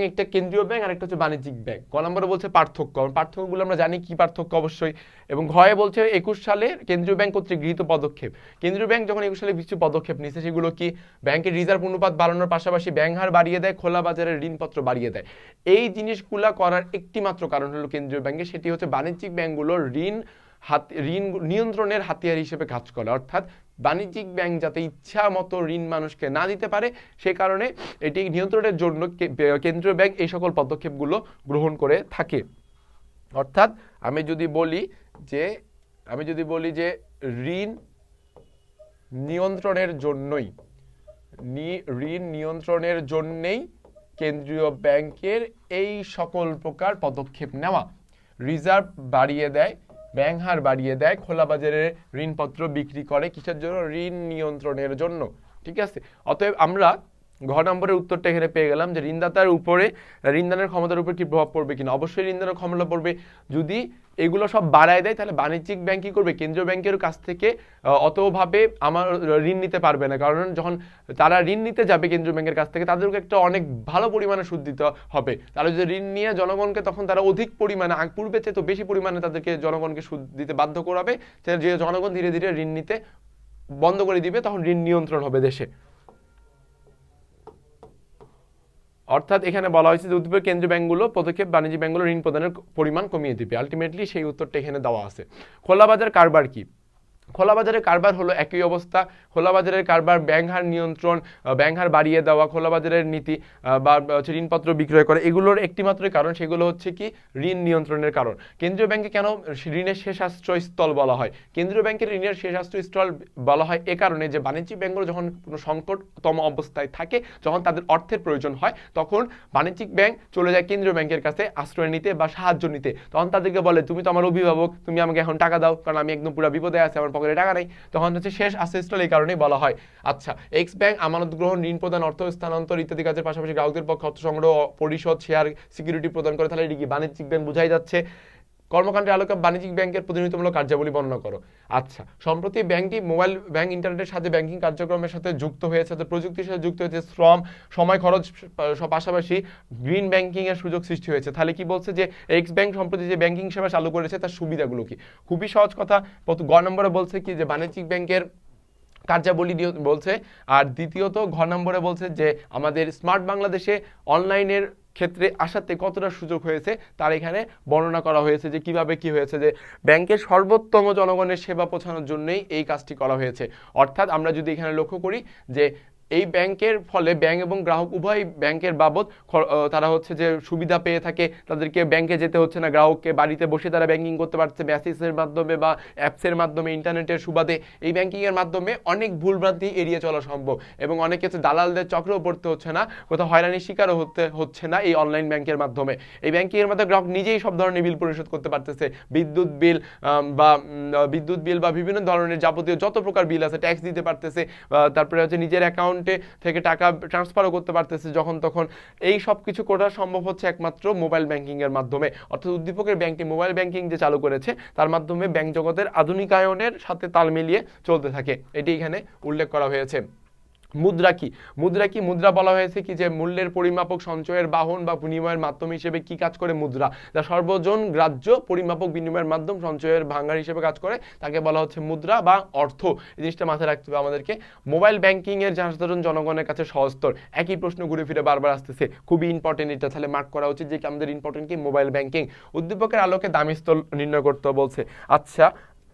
একটা কেন্দ্রীয় ব্যাংক আর একটা হচ্ছে বাণিজ্যিক ব্যাংক। ক নম্বরে বলছে পার্থক্যগুলো আমরা জানি কি পার্থক্য অবশ্যই। এবং ঘয়ে বলছে 21 সালে কেন্দ্রীয় ব্যাংক কর্তৃক গৃহীত পদক্ষেপ। কেন্দ্রীয় ব্যাংক যখন 21 সালে কিছু পদক্ষেপ নিচ্ছে সেগুলো কি, ব্যাংকের রিজার্ভ অনুপাত বাড়ানোর পাশাপাশি ব্যাংক হার বাড়িয়ে দেয়, খোলা বাজারের ঋণপত্র বাড়িয়ে দেয়। এই জিনিসগুলা করার একটি মাত্র কারণ হলো কেন্দ্রীয় ব্যাংকের, সেটি হচ্ছে বাণিজ্যিক ব্যাংকগুলোর ঋণ নিয়ন্ত্রণের হাতিয়ার হিসেবে কাজ করে। অর্থাৎ বাণিজ্যিক ব্যাংক যাতে ইচ্ছা মতো ঋণ মানুষকে না দিতে পারে সে কারণে এটি নিয়ন্ত্রণের জন্য কেন্দ্রীয় ব্যাংক এই সকল পদক্ষেপগুলো গ্রহণ করে থাকে। অর্থাৎ আমি যদি বলি যে ঋণ নিয়ন্ত্রণের জন্যই কেন্দ্রীয় ব্যাংকের এই সকল প্রকার পদক্ষেপ নেওয়া। রিজার্ভ বাড়িয়ে দেয়, ব্যাংক হার বাড়িয়ে দেয়, খোলা বাজারে ঋণপত্র বিক্রি করে, কিসের জন্য, ঋণ নিয়ন্ত্রণের জন্য। ঠিক আছে, অতএব আমরা ঘ নম্বরের উত্তরটা এখানে পেয়ে গেলাম যে ঋণদাতার উপরে ঋণদানের ক্ষমতার উপর কি প্রভাব পড়বে কিনা। অবশ্যই ঋণদানের ক্ষমতা পড়বে। যদি এগুলো সব বাড়ায় দেয় তাহলে বাণিজ্যিক ব্যাংক কি করবে, কেন্দ্রীয় ব্যাংকের কাছ থেকে অতভাবে আমার ঋণ নিতে পারবে না। কারণ যখন তারা ঋণ নিতে যাবে কেন্দ্রীয় ব্যাংকের কাছ থেকে তাদেরকে একটা অনেক ভালো পরিমাণে সুদ দিতে হবে। তারা যদি ঋণ নিয়ে জনগণকে, তখন তারা অধিক পরিমাণে পূর্বে চেয়ে তো বেশি পরিমাণে তাদেরকে জনগণকে সুদ দিতে বাধ্য করাবে। যে জনগণ ধীরে ধীরে ঋণ নিতে বন্ধ করে দিবে, তখন ঋণ নিয়ন্ত্রণ হবে দেশে। অর্থাৎ এখানে বলা হয়েছে যে উদ্দীপক কেন্দ্রীয় ব্যাংকগুলো পদক্ষেপ বাণিজ্যিক ব্যাংকগুলো ঋণ প্রদানের পরিমাণ কমিয়ে দিবে। আলটিমেটলি সেই উত্তরটা এখানে দেওয়া আছে। খোলা বাজার কারবার কি? খোলা বাজারের কারবার হলো একই অবস্থা। খোলা বাজারের কারবার ব্যাংক হার নিয়ন্ত্রণ, ব্যাংক হার বাড়িয়ে দেওয়া, খোলা বাজারের নীতি বা হচ্ছে ঋণপত্র বিক্রয় করে, এগুলোর একটি মাত্রই কারণ, সেগুলো হচ্ছে কি ঋণ নিয়ন্ত্রণের কারণ। কেন্দ্রীয় ব্যাংকে কেন ঋণের শেষ আশ্রয়স্থল বলা হয়? কেন্দ্রীয় ব্যাংকের ঋণের শেষ আশ্রয়স্থল বলা হয় এ কারণে যে বাণিজ্যিক ব্যাংকগুলো যখন কোনো সংকটতম অবস্থায় থাকে, যখন তাদের অর্থের প্রয়োজন হয়, তখন বাণিজ্যিক ব্যাংক চলে যায় কেন্দ্রীয় ব্যাংকের কাছে আশ্রয় নিতে বা সাহায্য নিতে। তখন তাদেরকে বলে তুমি তো আমার অভিভাবক, তুমি আমাকে এখন টাকা দাও, কারণ আমি একদম পুরো বিপদে আছি, আমার পকেটে টাকা নেই। তখন হচ্ছে শেষ আশ্রয়স্থল এই কারণেই বলা হয়। আচ্ছা, এক্স ব্যাংক আমানত গ্রহণ, ঋণ প্রদান, অর্থ স্থানান্তর ইত্যাদি কাজের পাশাপাশি গ্রাহকদের পক্ষে অর্থ সংগ্রহ, পরিশোধ, শেয়ার সিকিউরিটি প্রদান করে। তাহলে এটি কি বাণিজ্যিক ব্যাংক বোঝাই যাচ্ছে। কর্মকাণ্ডের আলোকে বাণিজ্যিক ব্যাংকের প্রতিনিধিত্বমূলক কার্যাবলী বর্ণনা করো। আচ্ছা, সম্প্রতি ব্যাংকটি মোবাইল ব্যাংক ইন্টারনেটের সাথে ব্যাংকিং কার্যক্রমের সাথে যুক্ত হয়েছে, প্রযুক্তির সাথে যুক্ত হয়েছে, সময় খরচ পাশাপাশি গ্রিন ব্যাংকিং এর সুযোগ সৃষ্টি হয়েছে। তাহলে কি বলছে যে এক্স ব্যাংক সম্প্রতি যে ব্যাংকিং সেবা চালু করেছে তার সুবিধাগুলো কি? খুবই সহজ কথা। গ নম্বরে বলছে কি যে বাণিজ্যিক ব্যাংকের কার্যাবলী বলছে, আর দ্বিতীয়ত ঘ নম্বরে বলছে যে আমাদের স্মার্ট বাংলাদেশে অনলাইনের ক্ষেত্রে আসাতে কতটা সুযোগ হয়েছে তার এখানে বর্ণনা করা হয়েছে, যে কিভাবে কি হয়েছে, যে ব্যাংকের সর্বোত্তম জনগণের সেবা পৌঁছানোর জন্যই এই কাজটি করা হয়েছে। অর্থাৎ আমরা যদি এখানে লক্ষ্য করি যে এই ব্যাংকের ফলে ব্যাংক এবং গ্রাহক উভয় ব্যাংকের বাবদ তারা হচ্ছে যে সুবিধা পেয়ে থাকে। তাদেরকে ব্যাংকে যেতে হচ্ছে না, গ্রাহককে বাড়িতে বসে তারা ব্যাংকিং করতে পারছে মেসেজের মাধ্যমে বা অ্যাপসের মাধ্যমে, ইন্টারনেটের সুবাদে। এই ব্যাংকিংয়ের মাধ্যমে অনেক ভুলভ্রান্তি এড়িয়ে চলা সম্ভব এবং অনেক ক্ষেত্রে দালালদের চক্রেও পড়তে হচ্ছে না, কোথাও হয়রানির শিকারও হচ্ছে না এই অনলাইন ব্যাংকের মাধ্যমে। এই ব্যাংকিংয়ের মাধ্যমে গ্রাহক নিজেই সব ধরনের বিল পরিশোধ করতে পারতেছে, বিদ্যুৎ বিল বা বিভিন্ন ধরনের যাবতীয় যত প্রকার বিল আছে ট্যাক্স দিতে পারতেছে, তারপরে হচ্ছে নিজের অ্যাকাউন্টে থেকে টাকা ট্রান্সফারও করতে পারতেছে যখন তখন। এই সব কিছু করা সম্ভব হচ্ছে একমাত্র মোবাইল ব্যাংকিং এর মাধ্যমে। অর্থাৎ উদ্দীপকের ব্যাংকটি মোবাইল ব্যাংকিং যে চালু করেছে তার মাধ্যমে ব্যাংক জগতের আধুনিকায়নের সাথে তাল মিলিয়ে চলতে থাকে, এটি এখানে উল্লেখ করা হয়েছে। মুদ্রা কি? মুদ্রা বলা হয়েছে কি যে মূল্যের পরিমাপক, সঞ্চয়ের বাহন বা বিনিময়ের মাধ্যম হিসেবে কি কাজ করে? মুদ্রা, যা সর্বজন গ্রাহ্য পরিমাপক, বিনিময়ের মাধ্যম, সঞ্চয়ের ভাঙার হিসেবে কাজ করে, তাকে বলা হচ্ছে মুদ্রা বা অর্থ। এই জিনিসটা মাথায় রাখতে হবে আমাদেরকে। মোবাইল ব্যাংকিং এর সাধারণ জনগণের কাছে সহজতর, একই প্রশ্ন ঘুরে ফিরে বারবার আসতেছে, খুবই ইম্পর্টেন্ট এটা, তাহলে মার্ক করা উচিত যে আমাদের ইম্পর্টেন্ট কি মোবাইল ব্যাংকিং। উদ্দীপকের আলোকে দামি স্থল নির্ণয় করতে বলছে। আচ্ছা,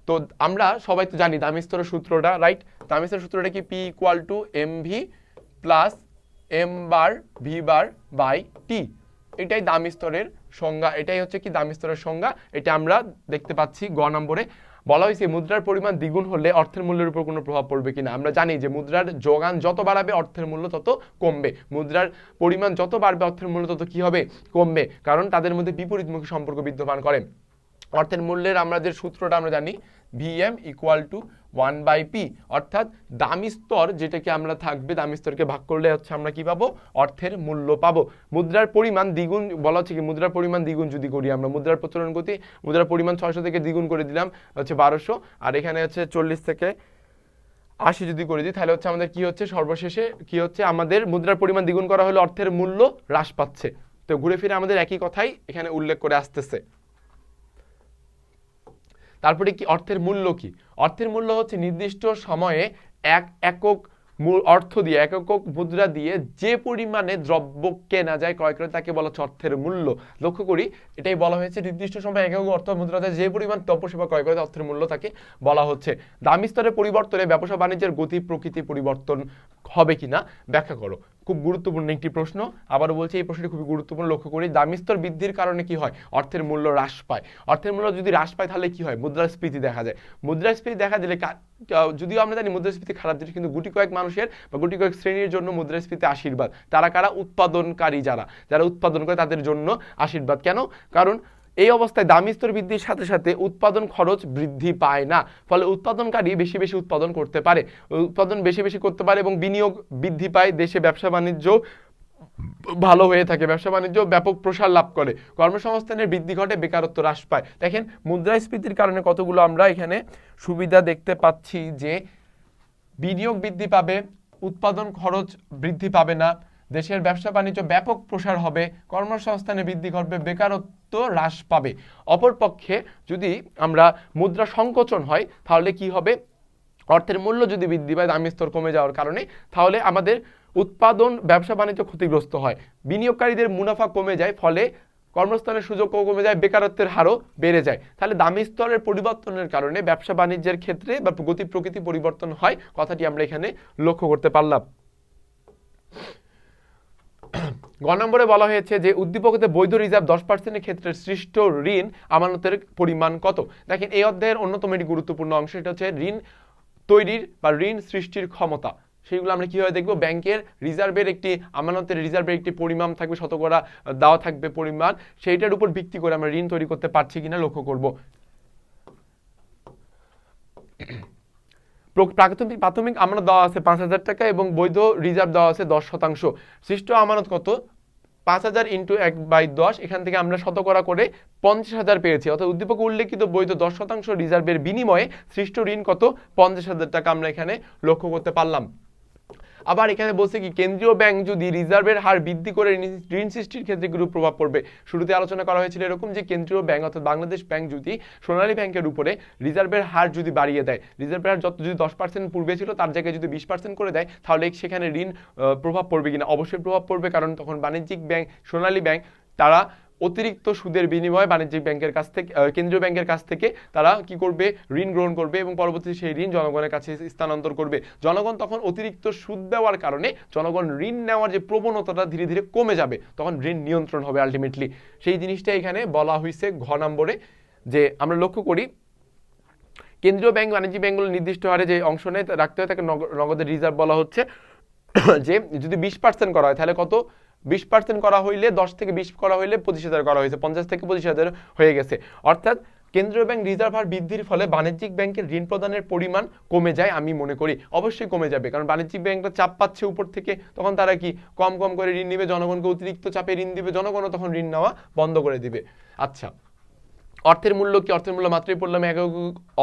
তো আমরা সবাই তো জানি দামি স্তরের সূত্রটা, রাইট? দামি স্তরের সূত্রটা কি? P equal to M V plus M bar V bar by T. এটাই দামি স্তরের সংজ্ঞা, এটাই হচ্ছে কি দামি স্তরের সংজ্ঞা। এটা আমরা দেখতে পাচ্ছি গ নম্বরে বলা হয়েছে মুদ্রার পরিমাণ দ্বিগুণ হলে অর্থের মূল্যের উপর কোনো প্রভাব পড়বে কিনা। আমরা জানি যে মুদ্রার যোগান যত বাড়াবে অর্থের মূল্য তত কমবে, মুদ্রার পরিমাণ যত বাড়বে অর্থের মূল্য তত কি হবে? কমবে, কারণ তাদের মধ্যে বিপরীতমুখী সম্পর্ক বিদ্যমান করে। অর্থের মূল্যের আমরা যে সূত্রটা আমরা জানি ভিএম ইকুয়াল টু 1/p, অর্থাৎ দামি স্তর যেটাকে আমরা থাকবে, দামি স্তরকে ভাগ করলে হচ্ছে আমরা কি পাবো? অর্থের মূল্য পাবো। মুদ্রার পরিমাণ দ্বিগুণ বলা হচ্ছে কি, মুদ্রার পরিমাণ দ্বিগুণ যদি করি আমরা, মুদ্রার প্রচলন গতি, মুদ্রার পরিমাণ 600 থেকে দ্বিগুণ করে দিলাম হচ্ছে 1200, আর এখানে হচ্ছে 40 থেকে 80 যদি করে দিই, তাহলে হচ্ছে আমাদের কি হচ্ছে? সর্বশেষে কি হচ্ছে? আমাদের মুদ্রার পরিমাণ দ্বিগুণ করা হলে অর্থের মূল্য হ্রাস পাচ্ছে। তো ঘুরে ফিরে আমাদের একই কথাই এখানে উল্লেখ করে আসতেছে। তারপরে কি অর্থের মূল্য কি? অর্থের মূল্য হচ্ছে নির্দিষ্ট সময়ে এক একক অর্থ দিয়ে, এক একক মুদ্রা দিয়ে যে পরিমাণে দ্রব্য কেনা যায়, ক্রয় করে, তাকে বলা হচ্ছে অর্থের মূল্য। লক্ষ্য করি এটাই বলা হয়েছে নির্দিষ্ট সময়ে এক একক অর্থ মুদ্রা দিয়ে যে পরিমাণ দ্রব্য সেবা ক্রয় করে অর্থের মূল্য তাকে বলা হচ্ছে। দামি স্তরের পরিবর্তনে ব্যবসা বাণিজ্যের গতি প্রকৃতি পরিবর্তন হবে কিনা ব্যাখ্যা করো। খুব গুরুত্বপূর্ণ একটি প্রশ্ন, আবারও বলছি এই প্রশ্নটি খুবই গুরুত্বপূর্ণ। লক্ষ্য করি দামি স্তর বৃদ্ধির কারণে কি হয়? অর্থের মূল্য হ্রাস পায়। অর্থের মূল্য যদি হ্রাস পায় তাহলে কি হয়? মুদ্রাস্ফীতি দেখা যায়। মুদ্রাস্ফীতি দেখা দিলে, যদিও আমরা জানি মুদ্রাস্ফীতি খারাপ জিনিস, কিন্তু গুটি কয়েক মানুষের বা গুটি কয়েক শ্রেণীর জন্য মুদ্রাস্ফীতি আশীর্বাদ। তারা কারা? উৎপাদনকারী, যারা উৎপাদন করে তাদের জন্য আশীর্বাদ। কেন? কারণ এই অবস্থায় দামি স্তর বৃদ্ধির সাথে সাথে উৎপাদন খরচ বৃদ্ধি পায় না, ফলে উৎপাদনকারী বেশি বেশি উৎপাদন করতে পারে, উৎপাদন বেশি বেশি করতে পারে এবং বিনিয়োগ বৃদ্ধি পায়, দেশে ব্যবসা বাণিজ্য ভালো হয়ে থাকে, ব্যবসা বাণিজ্য ব্যাপক প্রসার লাভ করে, কর্মসংস্থানের বৃদ্ধি ঘটে, বেকারত্ব হ্রাস পায়। দেখেন মুদ্রাস্ফীতির কারণে কতগুলো আমরা এখানে সুবিধা দেখতে পাচ্ছি, যে বিনিয়োগ বৃদ্ধি পাবে, উৎপাদন খরচ বৃদ্ধি পাবে না, দেশের ব্যবসা বাণিজ্য ব্যাপক প্রসার হবে, কর্মসংস্থানে বৃদ্ধি ঘটবে, বেকারত্ব হ্রাস পাবে। অপরপক্ষে যদি আমরা মুদ্রা সংকোচন হয় তাহলে কি হবে? অর্থের মূল্য যদি বৃদ্ধি পায় দামি স্তর কমে যাওয়ার কারণে, তাহলে আমাদের উৎপাদন ব্যবসা বাণিজ্য ক্ষতিগ্রস্ত হয়, বিনিয়োগকারীদের মুনাফা কমে যায়, ফলে কর্মস্থানের সুযোগও কমে যায়, বেকারত্বের হারও বেড়ে যায়। তাহলে দামি স্তরের পরিবর্তনের কারণে ব্যবসা বাণিজ্যের ক্ষেত্রে বা গতি প্রকৃতি পরিবর্তন হয়, কথাটি আমরা এখানে লক্ষ্য করতে পারলাম। গ নম্বরে বলা হয়েছে যে উদ্দীপকতে বৈধ রিজার্ভ 10% ক্ষেত্রে সৃষ্ট ঋণ আমানতের পরিমাণ কত? দেখেন এই অধ্যায়ের অন্যতম একটি গুরুত্বপূর্ণ অংশ, এটা হচ্ছে ঋণ তৈরির বা ঋণ সৃষ্টির ক্ষমতা। সেইগুলো আমরা কিভাবে দেখব? ব্যাংকের রিজার্ভের একটি, আমানতের রিজার্ভের একটি পরিমাণ থাকবে, শতকরা দেওয়া থাকবে পরিমাণ, সেইটার উপর ভিত্তি করে আমরা ঋণ তৈরি করতে পারছি কিনা লক্ষ্য করব। প্রাথমিক আমানত দেওয়া আছে 5,000 টাকা এবং বৈধ রিজার্ভ দেওয়া আছে 10%। সৃষ্ট আমানত কত? 5,000 ইন্টু 1/10, এখান থেকে আমরা শতকরা করে 50,000 পেয়েছি। অর্থাৎ উদ্দীপকে উল্লেখিত বৈধ 10% রিজার্ভের বিনিময়ে সৃষ্ট ঋণ কত? 50,000 টাকা আমরা এখানে লক্ষ্য করতে পারলাম। আবার এখানে বলছে কি, কেন্দ্রীয় ব্যাংক যদি রিজার্ভের হার বৃদ্ধি করে ঋণ সৃষ্টির ক্ষেত্রে কিরূপ প্রভাব পড়বে? শুরুতে আলোচনা করা হয়েছিল এরকম যে কেন্দ্রীয় ব্যাংক অর্থাৎ বাংলাদেশ ব্যাংক যদি সোনালী ব্যাংকের উপরে রিজার্ভের হার যদি বাড়িয়ে দেয়, রিজার্ভের হার যদি 10% পূর্বে ছিল তার জায়গায় যদি 20% করে দেয়, তাহলে সেখানে ঋণ প্রভাব পড়বে কিনা? অবশ্যই প্রভাব পড়বে, কারণ তখন বাণিজ্যিক ব্যাংক, সোনালী ব্যাংক, তারা অতিরিক্ত সুদের বিনিময়ে বাণিজ্যিক ব্যাংকের কাছ থেকে, কেন্দ্রীয় ব্যাংকের কাছ থেকে তারা কি করবে? ঋণ গ্রহণ করবে এবং পরবর্তীতে সেই ঋণ জনগণের কাছে স্থানান্তর করবে। জনগণ তখন অতিরিক্ত সুদ দেওয়ার কারণে জনগণ ঋণ নেওয়ার যে প্রবণতাটা ধীরে ধীরে কমে যাবে, তখন ঋণ নিয়ন্ত্রণ হবে আলটিমেটলি। সেই জিনিসটা এখানে বলা হয়েছে ঘ নম্বরে, যে আমরা লক্ষ্য করি কেন্দ্রীয় ব্যাংক বাণিজ্যিক ব্যাংকগুলো নির্দিষ্ট হারে যে অংশ নেয় রাখতে হয় তাকে নগদের রিজার্ভ বলা হচ্ছে। যে যদি 20% করা হয় তাহলে কত? 20% করা হইলে 10 থেকে 20 করা হইলে 25,000 করা হয়েছে, 50 থেকে 25,000 হয়ে গেছে। অর্থাৎ কেন্দ্রীয় ব্যাংক রিজার্ভ হার বৃদ্ধির ফলে বাণিজ্যিক ব্যাংকের ঋণ প্রদানের পরিমাণ কমে যায়, আমি মনে করি অবশ্যই কমে যাবে, কারণ বাণিজ্যিক ব্যাংকটা চাপ পাচ্ছে উপর থেকে, তখন তারা কি কম কম করে ঋণ নেবে, জনগণকে অতিরিক্ত চাপে ঋণ দিবে, জনগণও তখন ঋণ নেওয়া বন্ধ করে দিবে। আচ্ছা, অর্থের মূল্য কি? অর্থের মূল্য মাত্রই পড়লাম, একক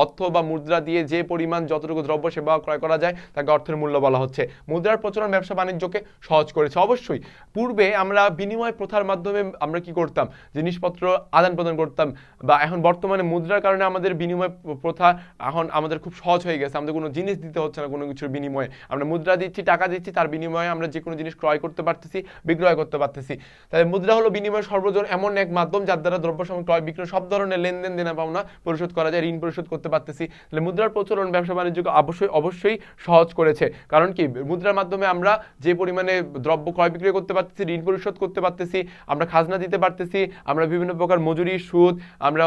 অর্থ বা মুদ্রা দিয়ে যে পরিমাণ যতটুকু দ্রব্য সেবা ক্রয় করা যায় তাকে অর্থের মূল্য বলা হচ্ছে। মুদ্রার প্রচলন ব্যবসা বাণিজ্যকে সহজ করেছে। অবশ্যই পূর্বে আমরা বিনিময় প্রথার মাধ্যমে আমরা কি করতাম? জিনিসপত্র আদান প্রদান করতাম, বা এখন বর্তমানে মুদ্রার কারণে আমাদের বিনিময় প্রথা এখন আমাদের খুব সহজ হয়ে গেছে, আমাদের কোনো জিনিস দিতে হচ্ছে না, কোনো কিছুর বিনিময়ে আমরা মুদ্রা দিচ্ছি, টাকা দিচ্ছি, তার বিনিময়ে আমরা যে কোনো জিনিস ক্রয় করতে পারতেছি, বিক্রয় করতে পারতেছি। তাই মুদ্রা হলো বিনিময় সর্বজন এমন এক মাধ্যম যার দ্বারা দ্রব্য সামগ্রী ক্রয় বিক্রয় সব ধরনের লেনদেন দেনা পাওনা পরিশোধ করা যায়, ঋণ পরিশোধ করতে করতে পারতেছি। তাহলে মুদ্রার প্রচলন ব্যবসা বাণিজ্যকে অবশ্যই সহজ করেছে। কারণ কি, মুদ্রার মাধ্যমে আমরা যে পরিমাণে দ্রব্য ক্রয় বিক্রয় করতে পারতেছি, ঋণ পরিশোধ করতে পারতেছি, আমরা খাজনা দিতে পারতেছি, আমরা বিভিন্ন প্রকার মজুরি, সুদ, আমরা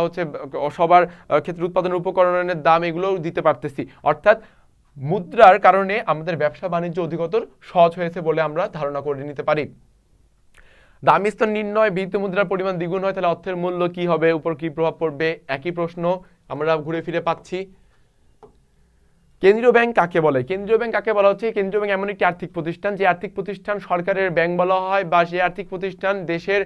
সবার ক্ষেত্রে উৎপাদনের উপকরণের দাম এগুলোও দিতে পারতেছি। অর্থাৎ মুদ্রার কারণে আমাদের ব্যবসা বাণিজ্য অধিকতর সহজ হয়েছে বলে আমরা ধারণা করে নিতে পারি। দামি স্তর নির্ণয়, বিদেশি মুদ্রার পরিমাণ দ্বিগুণ হয় তাহলে অর্থের মূল্য কি হবে, উপর কি প্রভাব পড়বে, একই প্রশ্ন আমরা ঘুরে ফিরে পাচ্ছি। কেন্দ্রীয় ব্যাংক কাকে বলে? কেন্দ্রীয় ব্যাংক কাকে বলা হচ্ছে? কেন্দ্রীয় ব্যাংক এমন একটি আর্থিক প্রতিষ্ঠান, যে আর্থিক প্রতিষ্ঠান সরকারের ব্যাংক বলা হয়, বা সেই আর্থিক প্রতিষ্ঠান দেশের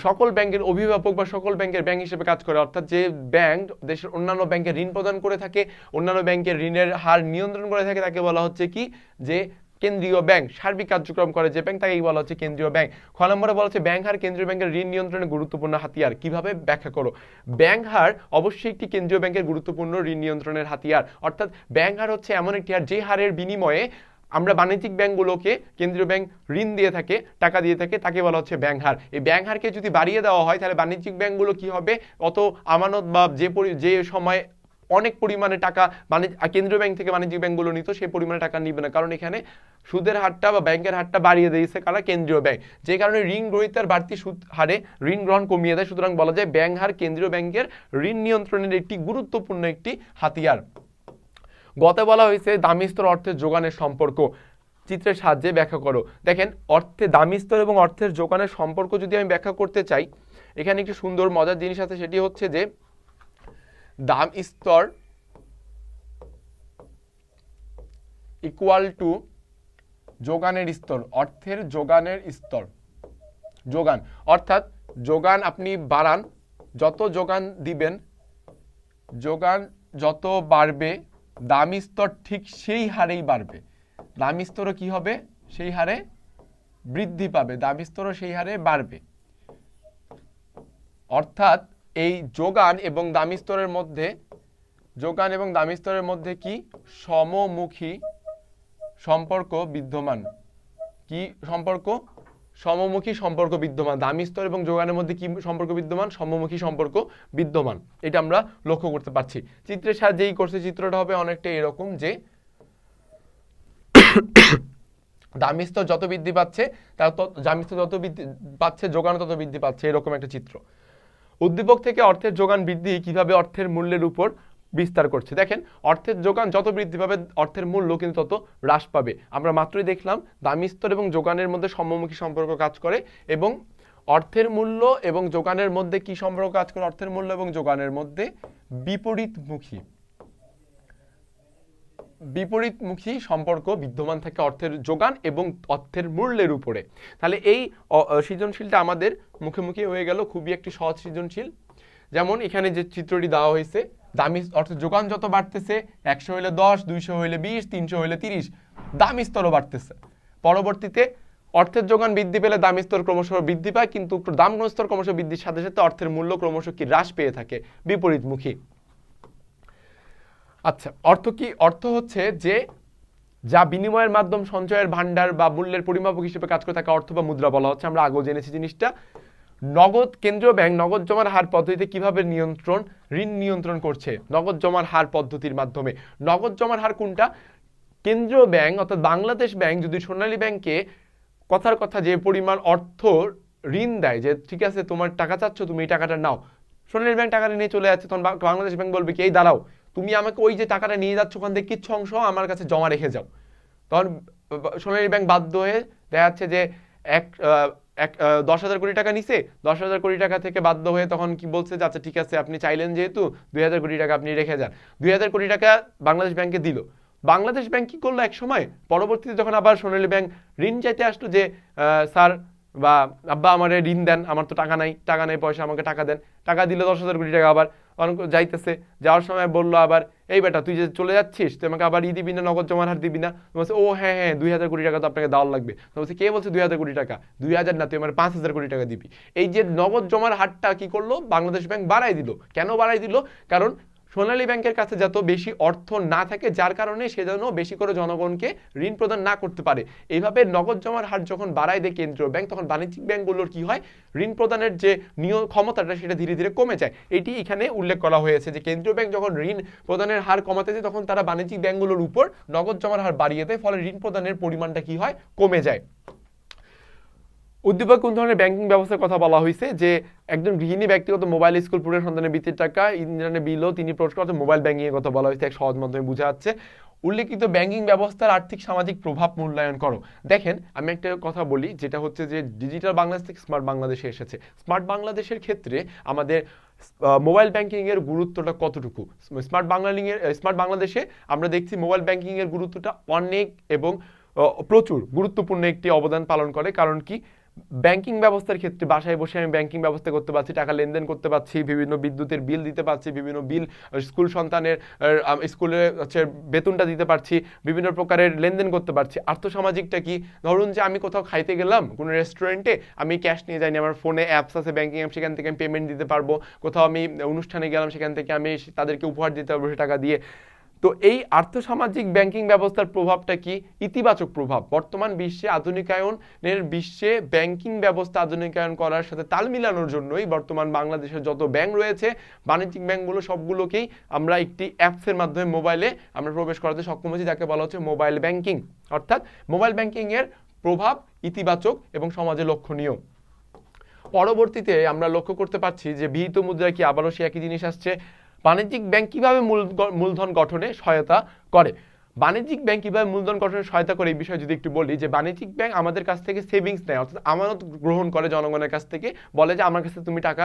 সকল ব্যাংকের অভিভাবক বা সকল ব্যাংকের ব্যাংক হিসেবে কাজ করে। অর্থাৎ যে ব্যাংক দেশের অন্যান্য ব্যাংকে ঋণ প্রদান করে থাকে, অন্যান্য ব্যাংকের ঋণের হার নিয়ন্ত্রণ করে থাকে, তাকে বলা হচ্ছে কি, যে কেন্দ্রীয় ব্যাংক। সার্বিক কার্যক্রম করে যে ব্যাংক তাকেই বলা হচ্ছে কেন্দ্রীয় ব্যাংক। খ নম্বরে বলা হচ্ছে ব্যাংক হার কেন্দ্রীয় ব্যাংকের ঋণ নিয়ন্ত্রণে গুরুত্বপূর্ণ হাতিয়ার। কিভাবে ব্যাখ্যা করো? ব্যাংক হার অবশ্যই একটি কেন্দ্রীয় ব্যাংকের গুরুত্বপূর্ণ ঋণ নিয়ন্ত্রণের হাতিয়ার। অর্থাৎ ব্যাংক হার হচ্ছে এমন একটি হার যে হারের বিনিময়ে আমরা বাণিজ্যিক ব্যাংকগুলোকে কেন্দ্রীয় ব্যাংক ঋণ দিয়ে থাকে, টাকা দিয়ে থাকে, তাকে বলা হচ্ছে ব্যাংক হার। এই ব্যাংক হারকে যদি বাড়িয়ে দেওয়া হয় তাহলে বাণিজ্যিক ব্যাংকগুলো কি হবে, অত আমানত বা যে সময় অনেক পরিমাণে টাকা কেন্দ্রীয় ব্যাংক থেকে বাণিজ্যিক ব্যাংকগুলো নিত, সেই পরিমাণে টাকা নিবে না। কারণ এখানে সুদের হারটা বা ব্যাংকের হারটা বাড়িয়ে দিয়েছে কারা? কেন্দ্রীয় ব্যাংক। যে কারণে ঋণ গ্রহীতার বাড়তি সুদ হারে ঋণ গ্রহণ কমিয়ে দেয়। সুতরাং বলা যায় ব্যাংক হার কেন্দ্রীয় ব্যাংকের ঋণ নিয়ন্ত্রণের একটি গুরুত্বপূর্ণ একটি হাতিয়ার। গতে বলা হয়েছে দামি স্তর অর্থের যোগানের সম্পর্ক চিত্রের সাহায্যে ব্যাখ্যা করো। দেখেন, দামি স্তর এবং অর্থের যোগানের সম্পর্ক যদি আমি ব্যাখ্যা করতে চাই, এখানে একটি সুন্দর মজার জিনিস আছে, সেটি হচ্ছে যে দাম স্তর ইকুয়াল টু যোগানের স্তর, অর্থের যোগানের স্তর। যোগান অর্থাৎ যোগান আপনি বাড়ান, যত যোগান দিবেন, যোগান যত বাড়বে দামি স্তর ঠিক সেই হারেই বাড়বে। দামি স্তরও কি হবে? সেই হারে বৃদ্ধি পাবে, দামি স্তরও সেই হারে বাড়বে। অর্থাৎ এই যোগান এবং দামি স্তরের মধ্যে কি সমমুখী সম্পর্ক বিদ্যমান। কি সম্পর্ক? সমমুখী সম্পর্ক বিদ্যমান। দামি স্তর এবং যোগানের মধ্যে কি সম্পর্ক বিদ্যমান? সমমুখী সম্পর্ক বিদ্যমান। এটা আমরা লক্ষ্য করতে পারছি। চিত্রের সাহায্যে এই কোর্সের চিত্রটা হবে অনেকটা এরকম, যে দামি স্তর যত বৃদ্ধি পাচ্ছে যোগান তত বৃদ্ধি পাচ্ছে, এরকম একটা চিত্র। উদ্দীপক থেকে অর্থের যোগান বৃদ্ধি কিভাবে অর্থের মূল্যের উপর বিস্তার করছে। দেখেন, অর্থের যোগান যত বৃদ্ধি পাবে অর্থের মূল্য কিন্তু তত হ্রাস পাবে। আমরা মাত্রই দেখলাম দামি স্তর এবং যোগানের মধ্যে সমমুখী সম্পর্ক কাজ করে, এবং অর্থের মূল্য এবং যোগানের মধ্যে কি সম্পর্ক কাজ করে? অর্থের মূল্য এবং যোগানের মধ্যে বিপরীতমুখী সম্পর্ক বিদ্যমান থাকে অর্থের যোগান এবং অর্থের মূল্যের উপরে। তাহলে এই সৃজনশীলটা আমাদের মুখে হয়ে গেল, খুবই একটি সহজ সৃজনশীল। যেমন এখানে যে চিত্রটি দেওয়া হয়েছে, দামি অর্থের যোগান যত বাড়তেছে, 100 হইলে 10, 200 হইলে 20, 300 হইলে 30, দামি স্তরও বাড়তেছে। পরবর্তীতে অর্থের যোগান বৃদ্ধি পেলে দামি স্তর ক্রমশ বৃদ্ধি পায়, কিন্তু দাম স্তর ক্রমশ বৃদ্ধির সাথে সাথে অর্থের মূল্য ক্রমশ কি হ্রাস পেয়ে থাকে, বিপরীতমুখী। আচ্ছা, অর্থ কি? অর্থ হচ্ছে যে যা বিনিময়ের মাধ্যম, সঞ্চয়ের ভান্ডার বা মূল্যের পরিমাপক হিসেবে কাজ করে থাকে অর্থ বা মুদ্রা বলা হচ্ছে। আমরা আগেও জেনেছি জিনিসটা। কেন্দ্রীয় ব্যাংক নগদ জমার হার পদ্ধতিতে কিভাবে ঋণ নিয়ন্ত্রণ করছে? নগদ জমার হার পদ্ধতির মাধ্যমে। নগদ জমার হার কোনটা? কেন্দ্রীয় ব্যাংক অর্থাৎ বাংলাদেশ ব্যাংক যদি সোনালী ব্যাংকে কথার কথা যে পরিমাণ অর্থ ঋণ দেয়, যে ঠিক আছে তোমার টাকা চাচ্ছ, তুমি এই টাকাটা নাও, সোনালী ব্যাংক টাকাটা নিয়ে চলে যাচ্ছে, তখন বাংলাদেশ ব্যাংক বলবে কি, এই দাঁড়াও, তুমি আমাকে ওই যে টাকাটা নিয়ে যাচ্ছ ওখান থেকে কিছু অংশ আমার কাছে জমা রেখে যাও। তখন সোনালী ব্যাংক বাধ্য হয়ে দেখা যাচ্ছে যে 10,000 কোটি টাকা নিছে, 10,000 কোটি টাকা থেকে বাধ্য হয়ে তখন কি বলছে যে আচ্ছা ঠিক আছে, আপনি চাইলেন যেহেতু 2,000 কোটি টাকা আপনি রেখে যান। 2,000 কোটি টাকা বাংলাদেশ ব্যাংকে দিল। বাংলাদেশ ব্যাংক কি করলো? এক সময় পরবর্তীতে যখন আবার সোনালী ব্যাংক ঋণ চাইতে আসলো, যে স্যার বা আব্বা আমার ঋণ দেন, আমার তো টাকা নাই পয়সা, আমাকে টাকা দেন। টাকা দিল 10,000 কোটি টাকা। আবার যাইতেছে, যাওয়ার সময় বললো আবার, এই বেটা তুই যে চলে যাচ্ছিস, তুই আমাকে আবার দিবি না, নগদ জমার হার দিবি না? বলছে, ও হ্যাঁ 2,000 কোটি টাকা তো আপনাকে দেওয়ার লাগবে। বলছে, কে বলছে 2,000 কোটি টাকা? 2,000 না, তুই আমার 5,000 কোটি টাকা দিবি। এই যে নগদ জমার হারটা কি করলো? বাংলাদেশ ব্যাংক বাড়াই দিল। কেন বাড়াই দিল? কারণ সোনালী ব্যাংকের কাছে যত বেশি অর্থ না থাকে, যার কারণে সে যেন বেশি করে জনগণকে ঋণ প্রদান না করতে পারে। এইভাবে নগদ জমার হার যখন বাড়ায় দেয় কেন্দ্রীয় ব্যাংক, তখন বাণিজ্যিক ব্যাংকগুলোর কি হয়, ঋণ প্রদানের যে ক্ষমতাটা সেটা ধীরে ধীরে কমে যায়। এটি এখানে উল্লেখ করা হয়েছে যে কেন্দ্রীয় ব্যাংক যখন ঋণ প্রদানের হার কমাতে যায়, তখন তারা বাণিজ্যিক ব্যাংকগুলোর উপর নগদ জমার হার বাড়িয়ে দেয়, ফলে ঋণ প্রদানের পরিমাণটা কি হয়, কমে যায়। উদ্দীপক কোন ধরনের ব্যাংকিং ব্যবস্থার কথা বলা হয়েছে, যে একজন গৃহিণী ব্যক্তিগত মোবাইল স্কুল পুরো সন্তানের বৃত্তির টাকা ইন্টারনেট বিলও তিনি প্রশ্ন করতে, মোবাইল ব্যাংকিং এর কথা বলা হয়েছে, এক সহজ মাধ্যমে বোঝা যাচ্ছে। উল্লেখিত ব্যাংকিং ব্যবস্থার আর্থিক সামাজিক প্রভাব মূল্যায়ন করো। দেখেন আমি একটা কথা বলি, যেটা হচ্ছে যে ডিজিটাল বাংলাদেশ থেকে স্মার্ট বাংলাদেশে এসেছে। স্মার্ট বাংলাদেশের ক্ষেত্রে আমাদের মোবাইল ব্যাংকিং এর গুরুত্বটা কতটুকু, স্মার্ট বাংলাদেশে আমরা দেখছি মোবাইল ব্যাংকিং এর গুরুত্বটা অনেক এবং প্রচুর গুরুত্বপূর্ণ একটি অবদান পালন করে। কারণ কি, ব্যাংকিং ব্যবস্থার ক্ষেত্রে বাসায় বসে আমি ব্যাংকিং ব্যবস্থা করতে পারছি, টাকা লেনদেন করতে পারছি, বিভিন্ন বিদ্যুতের বিল দিতে পারছি, বিভিন্ন বিল, স্কুল সন্তানের স্কুলে হচ্ছে বেতনটা দিতে পারছি, বিভিন্ন প্রকারের লেনদেন করতে পারছি। আর্থসামাজিকটা কি, ধরুন যে আমি কোথাও খাইতে গেলাম কোনো রেস্টুরেন্টে, আমি ক্যাশ নিয়ে যাইনি, আমার ফোনে অ্যাপস আছে ব্যাংকিং অ্যাপ, সেখান থেকে আমি পেমেন্ট দিতে পারবো। কোথাও আমি অনুষ্ঠানে গেলাম, সেখান থেকে আমি তাদেরকে উপহার দিতে পারবো সে টাকা দিয়ে। তো এই আর্থসামাজিক ব্যাংকিং ব্যবস্থার প্রভাবটা কি, ইতিবাচক প্রভাব। বর্তমান বিশ্বে আধুনিকায়নের বিশ্বে ব্যাংকিং ব্যবস্থা আধুনিকায়ন করার সাথে তাল মিলানোর জন্যই বর্তমান বাংলাদেশের যত ব্যাংক রয়েছে, বাণিজ্যিক ব্যাংকগুলো সবগুলোকেই আমরা একটি অ্যাপসের মাধ্যমে মোবাইলে আমরা প্রবেশ করাতে সক্ষম হয়েছি, যাকে বলা হচ্ছে মোবাইল ব্যাংকিং। অর্থাৎ মোবাইল ব্যাংকিং এর প্রভাব ইতিবাচক এবং সমাজে লক্ষণীয়। পরবর্তীতে আমরা লক্ষ্য করতে পারছি যে বিহিত মুদ্রায় কি আবারও সে একই জিনিস আসছে। বাণিজ্যিক ব্যাংক কিভাবে মূলধন গঠনে সহায়তা করে। বাণিজ্যিক ব্যাংক কিভাবে মূলধন গঠনে সহায়তা করে, এই বিষয়ে যদি একটু বলি, যে বাণিজ্যিক ব্যাংক আমাদের কাছ থেকে সেভিংস নেয়, অর্থাৎ আমানত গ্রহণ করে জনগণের কাছ থেকে, বলে যে আমার কাছে তুমি টাকা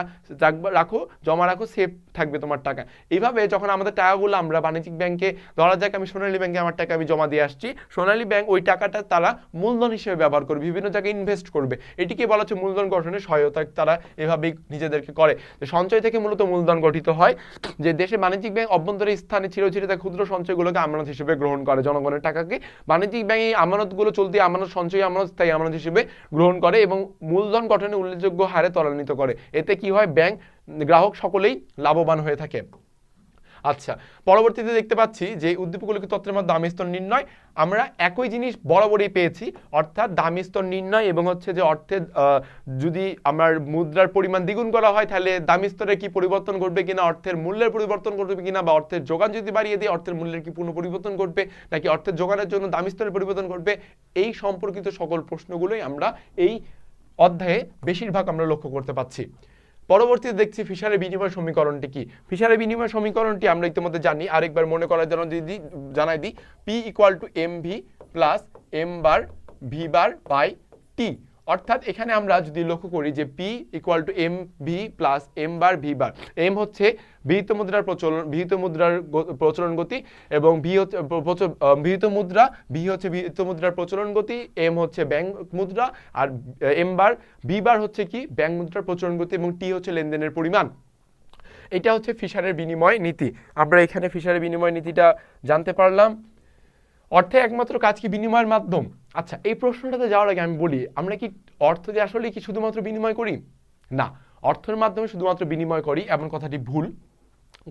রাখো, জমা রাখো, সেফ থাকবে তোমার টাকা। এইভাবে যখন আমাদের টাকাগুলো আমরা বাণিজ্যিক ব্যাংকে, ধরা যাক আমি সোনালী ব্যাংকে আমার টাকা আমি জমা দিয়ে আসছি, সোনালী ব্যাংক ওই টাকাটা তারা মূলধন হিসেবে ব্যবহার করবে, বিভিন্ন জায়গায় ইনভেস্ট করবে। এটিকে বলা হচ্ছে মূলধন গঠনের সহায়তা, তারা এভাবেই নিজেদেরকে করে। সঞ্চয় থেকে মূলত মূলধন গঠিত হয়, যে দেশে বাণিজ্যিক ব্যাংক অভ্যন্তরীণ স্থানে চিরচিরে তার ক্ষুদ্র সঞ্চয়গুলোকে আমানত হিসেবে গ্রহণ করে, জনগণের টাকাকে বাণিজ্যিক ব্যাংক এই আমানতগুলো চলতি আমানত, সঞ্চয় আমানত, স্থায়ী আমানত হিসেবে গ্রহণ করে এবং মূলধন গঠনে উল্লেখযোগ্য হারে ত্বরান্বিত করে। এতে কি হয়, ব্যাংক গ্রাহক সকলেই লাভবান হয়ে থাকে। আচ্ছা, পরবর্তীতে দেখতে পাচ্ছি যে উদ্দীপকগুলোকে তত্ত্বের মধ্যে দামি স্তর নির্ণয়, আমরা একই জিনিস বরাবরই পেয়েছি, অর্থাৎ দামি স্তর নির্ণয় এবং হচ্ছে যে অর্থের যদি আমার মুদ্রার পরিমাণ দ্বিগুণ করা হয়, তাহলে দামি স্তরে কি পরিবর্তন ঘটবে কিনা, অর্থের মূল্যের পরিবর্তন ঘটবে কিনা, বা অর্থের যোগান যদি বাড়িয়ে দিই অর্থের মূল্যের কি পূর্ণ পরিবর্তন ঘটবে, নাকি অর্থের যোগানের জন্য দামি স্তরের পরিবর্তন ঘটবে, এই সম্পর্কিত সকল প্রশ্নগুলোই আমরা এই অধ্যায়ে বেশিরভাগ আমরা লক্ষ্য করতে পাচ্ছি। পরবর্তীতে দেখছি ফিশারের বিনিময় সমীকরণটি কি। ফিশারের বিনিময় সমীকরণটি আমরা ইতিমধ্যে জানি, আরেকবার মনে করার জন্য যদি জানাই দিই, P equal to M V plus M bar V bar by T. অর্থাৎ এখানে আমরা যদি লক্ষ্য করি যে P equal to M V plus M bar V bar, M হচ্ছে বিহিত মুদ্রার প্রচলন গতি, এবং ভি হচ্ছে বিহিত মুদ্রা, ভি হচ্ছে বিহিত মুদ্রার প্রচলন গতি, এম হচ্ছে ব্যাংক মুদ্রা, আর এম বার ভি বার হচ্ছে কি ব্যাংক মুদ্রার প্রচলন গতি, এবং টি হচ্ছে লেনদেনের পরিমাণ। এটা হচ্ছে ফিশারের বিনিময় নীতি। আমরা এখানে ফিশারের বিনিময় নীতিটা জানতে পারলাম। অর্থে একমাত্র কাজ কি বিনিময়ের মাধ্যম। আচ্ছা, এই প্রশ্নটাতে যাওয়ার আগে আমি বলি, আমরা কি অর্থ দিয়ে আসলে কি শুধুমাত্র বিনিময় করি? না, অর্থের মাধ্যমে শুধুমাত্র বিনিময় করি এমন কথাটি ভুল।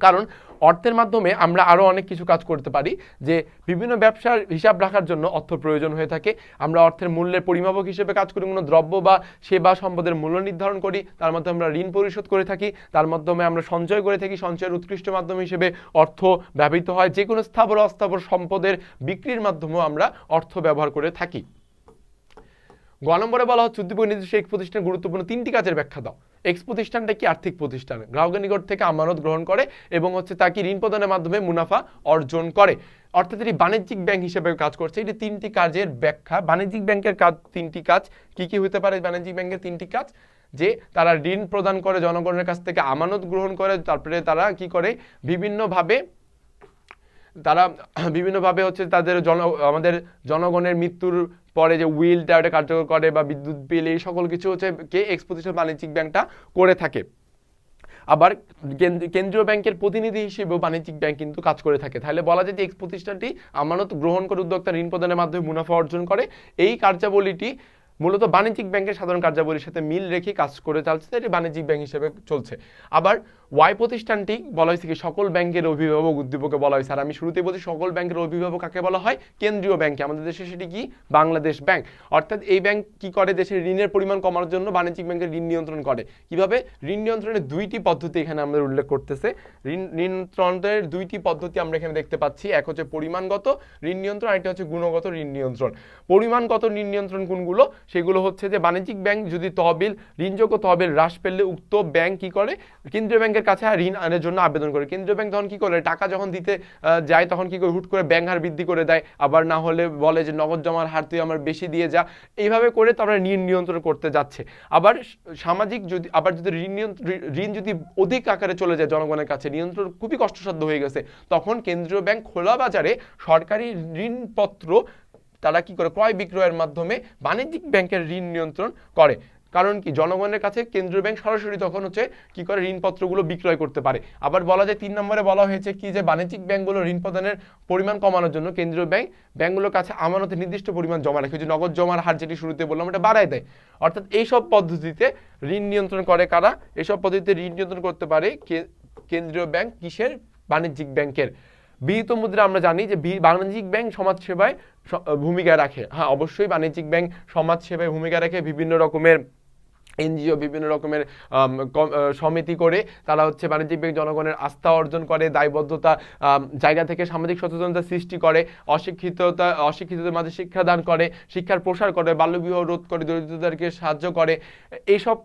কারণ অর্থের মাধ্যমে আমরা আরও অনেক কিছু কাজ করতে পারি, যে বিভিন্ন ব্যবসার হিসাব রাখার জন্য অর্থ প্রয়োজন হয়ে থাকে। আমরা অর্থের মূল্যের পরিমাপক হিসেবে কাজ করি, কোনো দ্রব্য বা সেবা সম্পদের মূল্য নির্ধারণ করি, তার মাধ্যমে আমরা ঋণ পরিশোধ করে থাকি, তার মাধ্যমে আমরা সঞ্চয় করে থাকি, সঞ্চয়ের উৎকৃষ্ট মাধ্যম হিসেবে অর্থ ব্যবহৃত হয়, যে কোনো স্থাবর অস্থাবর সম্পদের বিক্রির মাধ্যমেও আমরা অর্থ ব্যবহার করে থাকি। গ নম্বরে বলা হচ্ছে উদ্দীপক নির্দিষ্ট এক প্রতিষ্ঠানের গুরুত্বপূর্ণ তিনটি কাজের ব্যাখ্যা দাও। এক্স প্রতিষ্ঠানটা কি আর্থিক প্রতিষ্ঠান, গ্রাহকের নিকট থেকে আমানত গ্রহণ করে এবং হচ্ছে তাকে ঋণ প্রদানের মাধ্যমে মুনাফা অর্জন করে, অর্থাৎ এটি বাণিজ্যিক ব্যাংক হিসেবে কাজ করছে। এটি তিনটি কাজের ব্যাখ্যা। বাণিজ্যিক ব্যাংকের কাজ তিনটি কাজ কি কি হতে পারে? বাণিজ্যিক ব্যাংকের তিনটি কাজ, যে তারা ঋণ প্রদান করে, জনগণের কাছ থেকে আমানত গ্রহণ করে, তারপরে তারা কি করে বিভিন্নভাবে হচ্ছে তাদের আমাদের জনগণের মৃত্যুর পরে যে উইলটা ওটা কার্যকর করে, বা বিদ্যুৎ বিল, এই সকল কিছু হচ্ছে কে এক্স প্রতিষ্ঠান বাণিজ্যিক ব্যাংকটা করে থাকে। আবার কেন্দ্রীয় ব্যাংকের প্রতিনিধি হিসেবেও বাণিজ্যিক ব্যাংক কিন্তু কাজ করে থাকে। তাহলে বলা যায় যে এক্স প্রতিষ্ঠানটি আমানত গ্রহণ করে উদ্যোক্তা ঋণ প্রদানের মাধ্যমে মুনাফা অর্জন করে। এই কার্যাবলীটি মূলত বাণিজ্যিক ব্যাংকের সাধারণ কার্যাবলীর সাথে মিল রেখে কাজ করে চলছে, এটি বাণিজ্যিক ব্যাংক হিসেবে চলছে। আবার ওয়াই প্রতিষ্ঠানটি বলা হয়েছে কি সকল ব্যাংকের অভিভাবক উদ্দীপকে বলা হয়েছে। আর আমি শুরুতেই বলছি সকল ব্যাংকের অভিভাবক কাকে বলা হয়? কেন্দ্রীয় ব্যাংকে। আমাদের দেশে সেটি কি? বাংলাদেশ ব্যাংক। অর্থাৎ এই ব্যাংক কি করে? দেশের ঋণের পরিমাণ কমানোর জন্য বাণিজ্যিক ব্যাংকের ঋণ নিয়ন্ত্রণ করে। কিভাবে? ঋণ নিয়ন্ত্রণের দুইটি পদ্ধতি এখানে আমাদের উল্লেখ করতেছে। ঋণ নিয়ন্ত্রণের দুইটি পদ্ধতি আমরা এখানে দেখতে পাচ্ছি। এক হচ্ছে পরিমাণগত ঋণ নিয়ন্ত্রণ, আরেকটি হচ্ছে গুণগত ঋণ নিয়ন্ত্রণ। পরিমাণগত ঋণ নিয়ন্ত্রণ কোনগুলো? সেগুলো হচ্ছে যে বাণিজ্যিক ব্যাংক যদি তহবিল, ঋণযোগ্য তহবিল হ্রাস পেলে উক্ত ব্যাংক কি করে? কেন্দ্রীয় ব্যাংকের কাছে ঋণ আনের জন্য আবেদন করে। কেন্দ্রীয় ব্যাংক তখন কি করে? টাকা যখন দিতে যায় তখন কি করে? হুট করে ব্যাংক হার বৃদ্ধি করে দেয়, আবার না হলে বলে যে নগদ জমার হার তুই আমার বেশি দিয়ে যা। এইভাবে করে তারা ঋণ নিয়ন্ত্রণ করতে যাচ্ছে। আবার সামাজিক যদি ঋণ যদি অধিক আকারে চলে যায় জনগণের কাছে, নিয়ন্ত্রণ খুবই কষ্টসাধ্য হয়ে গেছে, তখন কেন্দ্রীয় ব্যাংক খোলা বাজারে সরকারি ঋণপত্র তারা কি করে? ক্রয় বিক্রয়ের মাধ্যমে বাণিজ্যিক ব্যাংকের ঋণ নিয়ন্ত্রণ করে। কারণ কি? জনগণের কাছে কেন্দ্রীয় ব্যাংক সরাসরি তখন হচ্ছে কি করে? ঋণপত্রগুলো বিক্রয় করতে পারে। আবার বলা যায় 3 নম্বরে বলা হয়েছে কি যে বাণিজ্যিক ব্যাংকগুলো ঋণ প্রদানের পরিমাণ কমানোর জন্য কেন্দ্রীয় ব্যাংকগুলোর কাছে আমানতের নির্দিষ্ট পরিমাণ জমা রাখে, যে নগদ জমার হার যেটি শুরুতে বললাম এটা বাড়ায় দেয়। অর্থাৎ এইসব পদ্ধতিতে ঋণ নিয়ন্ত্রণ করে কারা? এইসব পদ্ধতিতে ঋণ নিয়ন্ত্রণ করতে পারে কেন্দ্রীয় ব্যাংক। কিসের? বাণিজ্যিক ব্যাংকের। বিহিত মুদ্রা আমরা জানি যে বাণিজ্যিক ব্যাংক সমাজসেবায় ভূমিকা রাখে। হ্যাঁ, অবশ্যই বাণিজ্যিক ব্যাংক সমাজসেবায় ভূমিকা রাখে। বিভিন্ন রকমের এনজিও, বিভিন্ন রকমের সমিতি করে তারা হচ্ছে বাণিজ্যিক ব্যাংক জনগণের আস্থা অর্জন করে, দায়বদ্ধতা জায়গা থেকে সামাজিক সচেতনতা সৃষ্টি করে, অশিক্ষিতদের মাঝে শিক্ষাদান করে, শিক্ষার প্রসার করে, বাল্যবিবাহ রোধ করে, দরিদ্রদেরকে সাহায্য করে। এইসব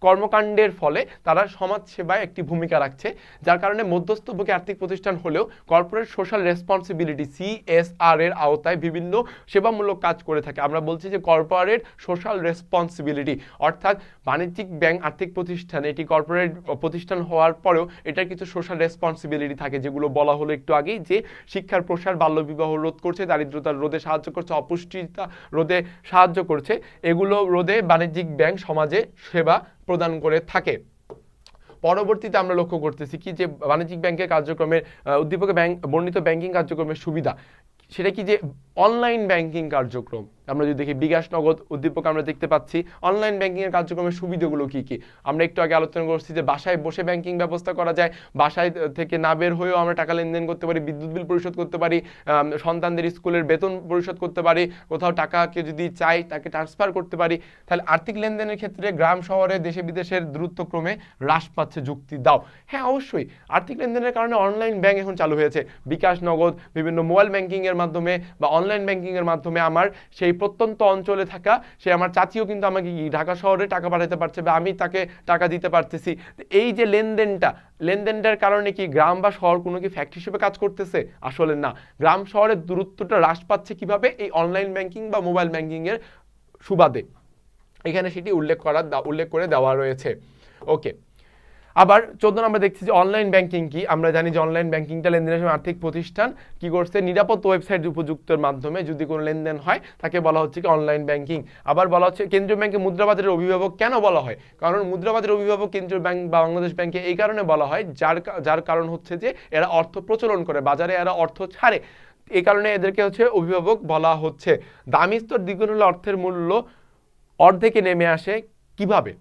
কর্মকাণ্ডের ফলে তারা সমাজ সেবায় একটি ভূমিকা রাখছে, যার কারণে মধ্যস্থভোগী আর্থিক প্রতিষ্ঠান হলেও কর্পোরেট সোশ্যাল রেসপন্সিবিলিটি CSR এর আওতায় বিভিন্ন সেবামূলক কাজ করে থাকে। আমরা বলছি যে কর্পোরেট সোশ্যাল রেসপন্সিবিলিটি, অর্থাৎ বাণিজ্যিক ব্যাংক আর্থিক প্রতিষ্ঠান, এটি কর্পোরেট প্রতিষ্ঠান হওয়ার পরেও এটার কিছু সোশ্যাল রেসপন্সিবিলিটি থাকে, যেগুলো বলা হলো একটু আগেই, যে শিক্ষার প্রসার, বাল্যবিবাহ রোধ করছে, দারিদ্রতা রোধে সাহায্য করছে, অপুষ্টিতা রোধে সাহায্য করছে। এগুলো রোধে বাণিজ্যিক ব্যাংক সমাজে সেবা প্রদান করে থাকে। পরবর্তীতে আমরা লক্ষ্য করতেছি কি যে বাণিজ্যিক ব্যাংকের কার্যক্রমের উদ্দীপকে বর্ণিত ব্যাংকিং কার্যক্রমের সুবিধা, সেটা কি? যে অনলাইন ব্যাংকিং কার্যক্রম। আমরা যদি দেখি বিকাশ নগদ উদ্দীপক আমরা দেখতে পাচ্ছি অনলাইন ব্যাংকিং এর কার্যক্রমের সুবিধাগুলো কি কি। আমরা একটু আগে আলোচনা করছি যে বাসায় বসে ব্যাংকিং ব্যবস্থা করা যায়, বাসায় থেকে না বের হয়েও আমরা টাকা লেনদেন করতে পারি, বিদ্যুৎ বিল পরিশোধ করতে পারি, সন্তানদের স্কুলের বেতন পরিশোধ করতে পারি, কোথাও টাকাকে যদি চাই তাকে ট্রান্সফার করতে পারি। তাহলে আর্থিক লেনদেনের ক্ষেত্রে গ্রাম শহরে দেশে বিদেশের দূরত্বক্রমে হ্রাস পাচ্ছে। যুক্তি দাও। হ্যাঁ, অবশ্যই আর্থিক লেনদেনের কারণে অনলাইন ব্যাংক এখন চালু হয়েছে। বিকাশ নগদ, বিভিন্ন মোবাইল ব্যাংকিং এর মাধ্যমে বা অনলাইন ব্যাংকিং এর মাধ্যমে আমার সেই প্রত্যন্ত অঞ্চলে থাকা সে আমার চাচিও কিন্তু আমাকে ঢাকা শহরে টাকা পাঠাতে পারছে, বা আমি তাকে টাকা দিতে পারতেছি। এই যে লেনদেনটার কারণে কি গ্রাম বা শহর কোনো কি ফ্যাক্ট হিসেবে কাজ করতেছে? আসলে না। গ্রাম শহরের দূরত্বটা হ্রাস পাচ্ছে কিভাবে? এই অনলাইন ব্যাংকিং বা মোবাইল ব্যাংকিং এর সুবাদে। এখানে সেটি উল্লেখ করে দেওয়া রয়েছে। ওকে, আবার 14 আমরা দেখছি যে অনলাইন ব্যাংকিং কি। আমরা জানি যে অনলাইন ব্যাংকিংটা লেনদেনের সময় আর্থিক প্রতিষ্ঠান কি করছে? নিরাপদ ওয়েবসাইট উপযুক্তের মাধ্যমে যদি কোনো লেনদেন হয় তাকে বলা হচ্ছে কি অনলাইন ব্যাংকিং। আবার বলা হচ্ছে কেন্দ্রীয় ব্যাংকে মুদ্রাবাজারের অভিভাবক কেন বলা হয়? কারণ মুদ্রাবাজারের অভিভাবক কেন্দ্রীয় ব্যাংক বা বাংলাদেশ ব্যাংকে এই কারণে বলা হয়, যার কারণ হচ্ছে যে এরা অর্থ প্রচলন করে, বাজারে এরা অর্থ ছাড়ে, এই কারণে এদেরকে হচ্ছে অভিভাবক বলা হচ্ছে। দামি স্তর দ্বিগুণ হলে অর্থের মূল্য অর্ধেকে নেমে আসে কিভাবে?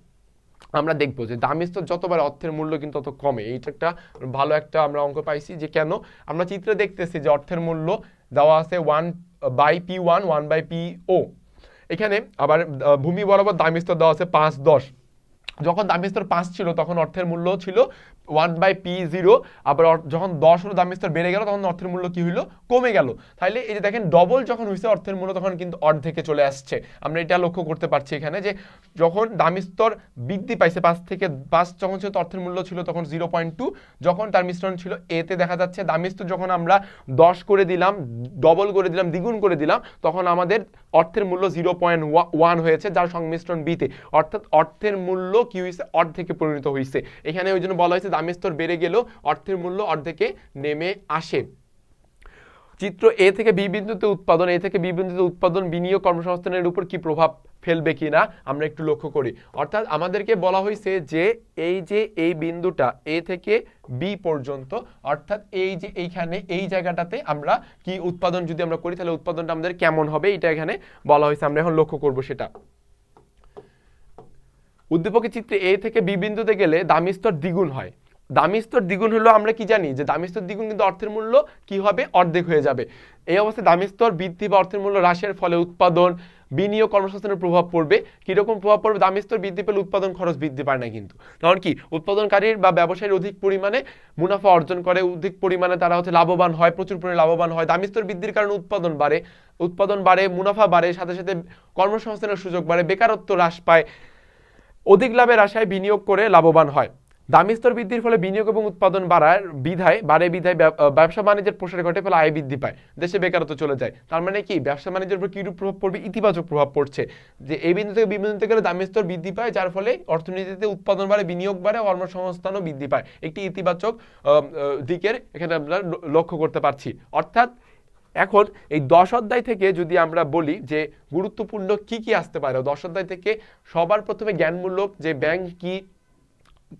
আমরা দেখবো যে দামি স্তর যতবার অর্থের মূল্য কিন্তু তত কমে। এইটা একটা ভালো একটা আমরা অঙ্ক পাইছি যে কেন। আমরা চিত্রে দেখতেছি যে অর্থের মূল্য দেওয়া আছে 1/P1 1/PO। এখানে আবার ভূমি বরাবর দামি স্তর দেওয়া আছে 5-10। যখন দামি স্তর 5 ছিল তখন অর্থের মূল্য ছিল 1/P0। আবার যখন 10 হলো দামি স্তর বেড়ে গেল তখন অর্থের মূল্য কি হইলো? কমে গেল। তাহলে এই যে দেখেন ডবল যখন হয়েছে অর্থের মূল্য তখন কিন্তু অর্ধেকে চলে আসছে। আমরা এটা লক্ষ্য করতে পারছি এখানে যে যখন দামি স্তর বৃদ্ধি পাইছে 5 যখন ছিল অর্থের মূল্য ছিল তখন 0.2, যখন তার মিশ্রণ ছিল এতে দেখা যাচ্ছে দামি স্তর যখন আমরা 10 করে দিলাম, ডবল করে দিলাম, দ্বিগুণ করে দিলাম, তখন আমাদের অর্থের মূল্য 0.1 হয়েছে, যার সংমিশ্রণ বিতে, অর্থাৎ অর্থের মূল্য কি হয়েছে? অর্ধেকে পরিণত হয়েছে। এখানে ওই জন্য বলা হয়েছে দামি স্তর বেড়ে গেলেও অর্থের মূল্য অর্ধেকে নেমে আসে। চিত্র এ থেকে বি বিন্দুতে উৎপাদন বিনিয়োগ কর্মসংস্থানের উপর কি প্রভাব ফেলবে কিনা আমরা একটু লক্ষ্য করি। অর্থাৎ আমাদেরকে বলা হয়েছে যে এই বিন্দুটা এ থেকে বি পর্যন্ত, অর্থাৎ এই যে এইখানে এই জায়গাটাতে আমরা কি উৎপাদন যদি আমরা করি তাহলে উৎপাদনটা আমাদের কেমন হবে, এটা এখানে বলা হয়েছে। আমরা এখন লক্ষ্য করব সেটা। উদ্দীপকের চিত্রে এ থেকে বি বিন্দুতে গেলে দামি স্তর দ্বিগুণ হয়। দামি স্তর দ্বিগুণ হলো আমরা কি জানি যে দামি স্তর দ্বিগুণ কিন্তু অর্থের মূল্য কি হবে, অর্ধেক হয়ে যাবে। এই অবস্থায় দামি স্তর বৃদ্ধি বা অর্থের মূল্য হ্রাসের ফলে উৎপাদন, বিনিয়োগ, কর্মসংস্থানের প্রভাব পড়বে। কিরকম প্রভাব পড়বে? দামি স্তর বৃদ্ধি পেলে উৎপাদন খরচ বৃদ্ধি পায় না কিন্তু, তখন কি উৎপাদনকারীর বা ব্যবসায়ীর অধিক পরিমাণে মুনাফা অর্জন করে, অধিক পরিমাণে তারা হচ্ছে লাভবান হয়, প্রচুর পরিমাণে লাভবান হয়। দামি স্তর বৃদ্ধির কারণে উৎপাদন বাড়ে, মুনাফা বাড়ে, সাথে সাথে কর্মসংস্থানের সুযোগ বাড়ে, বেকারত্ব হ্রাস পায়, অধিক লাভের আশায় বিনিয়োগ করে লাভবান হয়। দামি স্তর বৃদ্ধির ফলে বিনিয়োগ এবং উৎপাদন বিধায় ব্যবসা বাণিজ্যের প্রসার ঘটে, ফলে আয় বৃদ্ধি পায়, দেশে বেকারত্ব চলে যায়। তার মানে কি ব্যবসা বাণিজ্যের উপর কিরূপ প্রভাব পড়বে? ইতিবাচক প্রভাব পড়ছে, যে এই বিন্দু থেকে বিন্দুতে গেলে দামি স্তর বৃদ্ধি পায়, যার ফলে অর্থনীতিতে উৎপাদন বাড়ে, বিনিয়োগ বাড়ে, কর্মসংস্থানও বৃদ্ধি পায়। একটি ইতিবাচক দিকের এখানে আমরা লক্ষ্য করতে পারছি। অর্থাৎ এখন এই 10 অধ্যায় থেকে যদি আমরা বলি যে গুরুত্বপূর্ণ কি কি আসতে পারে, 10 অধ্যায় থেকে সবার প্রথমে জ্ঞানমূলক যে ব্যাংক কি,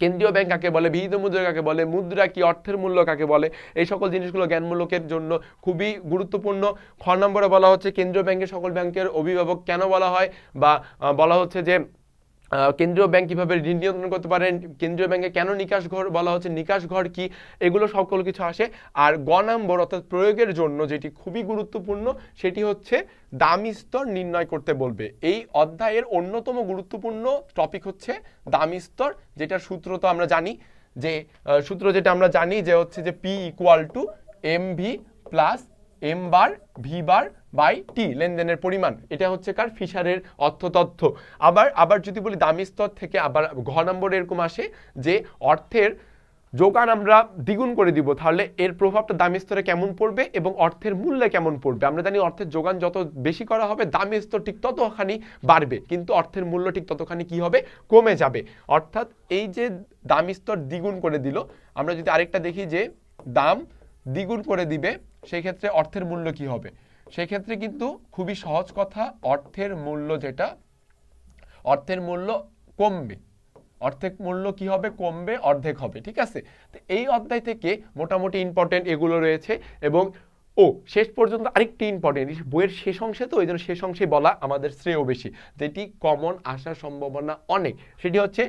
কেন্দ্রীয় ব্যাংক কাকে বলে, বিহিত মুদ্রা কাকে বলে, মুদ্রা কি, অর্থের মূল্য কাকে বলে, এই সকল জিনিসগুলো জ্ঞানমূলকের জন্য খুবই গুরুত্বপূর্ণ। খ নম্বরে বলা হচ্ছে কেন্দ্রীয় ব্যাংকের সকল ব্যাংকের অভিভাবক কেন বলা হয়, বা বলা হচ্ছে যে কেন্দ্রীয় ব্যাংক কিভাবে ঋণ নিয়ন্ত্রণ করতে পারেন, কেন্দ্রীয় ব্যাংকে কেন নিকাশ ঘর বলা হচ্ছে, নিকাশ ঘর কি, এগুলো সকল কিছু আসে। আর গ নম্বর অর্থাৎ প্রয়োগের জন্য যেটি খুবই গুরুত্বপূর্ণ, সেটি হচ্ছে দামি স্তর নির্ণয় করতে বলবে। এই অধ্যায়ের অন্যতম গুরুত্বপূর্ণ টপিক হচ্ছে দামি স্তর, যেটার সূত্র তো আমরা জানি, যে সূত্র যেটা আমরা জানি যে হচ্ছে যে P = MV plus M bar V bar by T, লেনদেনের পরিমাণ। এটা হচ্ছে কার? ফিশারের অর্থতথ্য। আবার যদি বলি দামি স্তর থেকে আবার ঘ নম্বর এরকম আসে যে অর্থের যোগান আমরা দ্বিগুণ করে দিব, তাহলে এর প্রভাবটা দামি স্তরে কেমন পড়বে এবং অর্থের মূল্যে কেমন পড়বে। আমরা জানি অর্থের যোগান যত বেশি করা হবে দামি স্তর ঠিক ততখানি বাড়বে, কিন্তু অর্থের মূল্য ঠিক ততখানি কি হবে? কমে যাবে। অর্থাৎ এই যে দামি স্তর দ্বিগুণ করে দিল, আমরা যদি আরেকটা দেখি যে দাম দ্বিগুণ করে দিবে, সেই ক্ষেত্রে অর্থের মূল্য কি হবে? সেই ক্ষেত্রে কিন্তু খুবই সহজ কথা, অর্থের মূল্য কমবে। অর্থের মূল্য কি হবে? কমবে, অর্ধেক হবে। ঠিক আছে, তো এই অধ্যায় থেকে মোটামুটি ইম্পর্টেন্ট এগুলো রয়েছে। এবং শেষ পর্যন্ত আরেকটি ইম্পর্টেন্ট, বইয়ের শেষ অংশে তো ওই জন্য শেষ অংশে বলা আমাদের শ্রেয় বেশি, যেটি কমন আসার সম্ভাবনা অনেক, সেটি হচ্ছে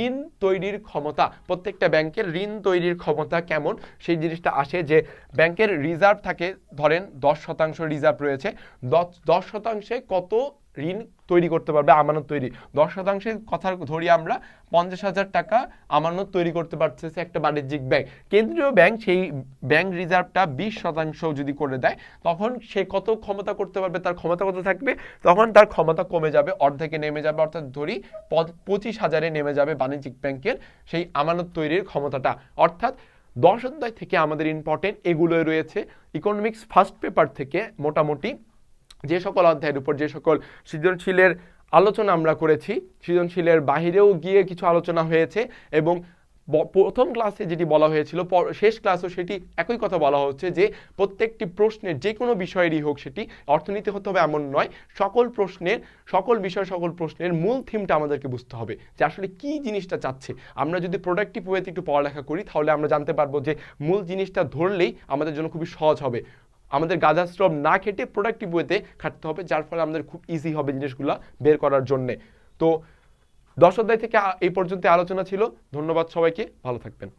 ঋণ তৈরির ক্ষমতা। প্রত্যেকটা ব্যাংকের ঋণ তৈরির ক্ষমতা কেমন সেই জিনিসটা আসে, যে ব্যাংকের রিজার্ভ থাকে, ধরেন 10% রিজার্ভ রয়েছে, 10% কত ঋণ তৈরি করতে পারবে, আমানত তৈরি। 10% কথা ধরি আমরা 50,000 টাকা আমানত তৈরি করতে পারছে একটা বাণিজ্যিক ব্যাংক। কেন্দ্রীয় ব্যাংক সেই ব্যাংক রিজার্ভটা 20% যদি করে দেয়, তখন সে কত ক্ষমতা করতে পারবে, তার ক্ষমতা কত থাকবে? তখন তার ক্ষমতা কমে যাবে, অর্ধেকে নেমে যাবে। অর্থাৎ ধরি 25,000-এ নেমে যাবে বাণিজ্যিক ব্যাংকের সেই আমানত তৈরির ক্ষমতাটা। অর্থাৎ 10 অধ্যায় থেকে আমাদের ইম্পর্টেন্ট এগুলোই রয়েছে। ইকোনমিক্স ফার্স্ট পেপার থেকে মোটামুটি যে সকল অধ্যায়ের উপর যে সকল সৃজনশীলের আলোচনা আমরা করেছি, সৃজনশীলের বাহিরেও গিয়ে কিছু আলোচনা হয়েছে, এবং প্রথম ক্লাসে যেটি বলা হয়েছিল শেষ ক্লাসও সেটি একই কথা বলা হচ্ছে, যে প্রত্যেকটি প্রশ্নের যে কোনো বিষয়েরই হোক, সেটি অর্থনীতি হতে হবে এমন নয়, সকল প্রশ্নের মূল থিমটা আমাদেরকে বুঝতে হবে, যে আসলে কি জিনিসটা চাচ্ছে। আমরা যদি প্রোডাক্টিভ ওয়েতে একটু পড়ালেখা করি, তাহলে আমরা জানতে পারবো যে মূল জিনিসটা ধরলেই আমাদের জন্য খুবই সহজ হবে। আমাদের গাঁজা শ্রম না খেটে প্রোডাক্টিভ ওয়েতে খাটতে হবে, যার ফলে আমাদের খুব ইজি হবে জিনিসগুলো বের করার জন্যে। তো 10 অধ্যায় থেকে এই পর্যন্ত আলোচনা ছিল। ধন্যবাদ সবাইকে, ভালো থাকবেন।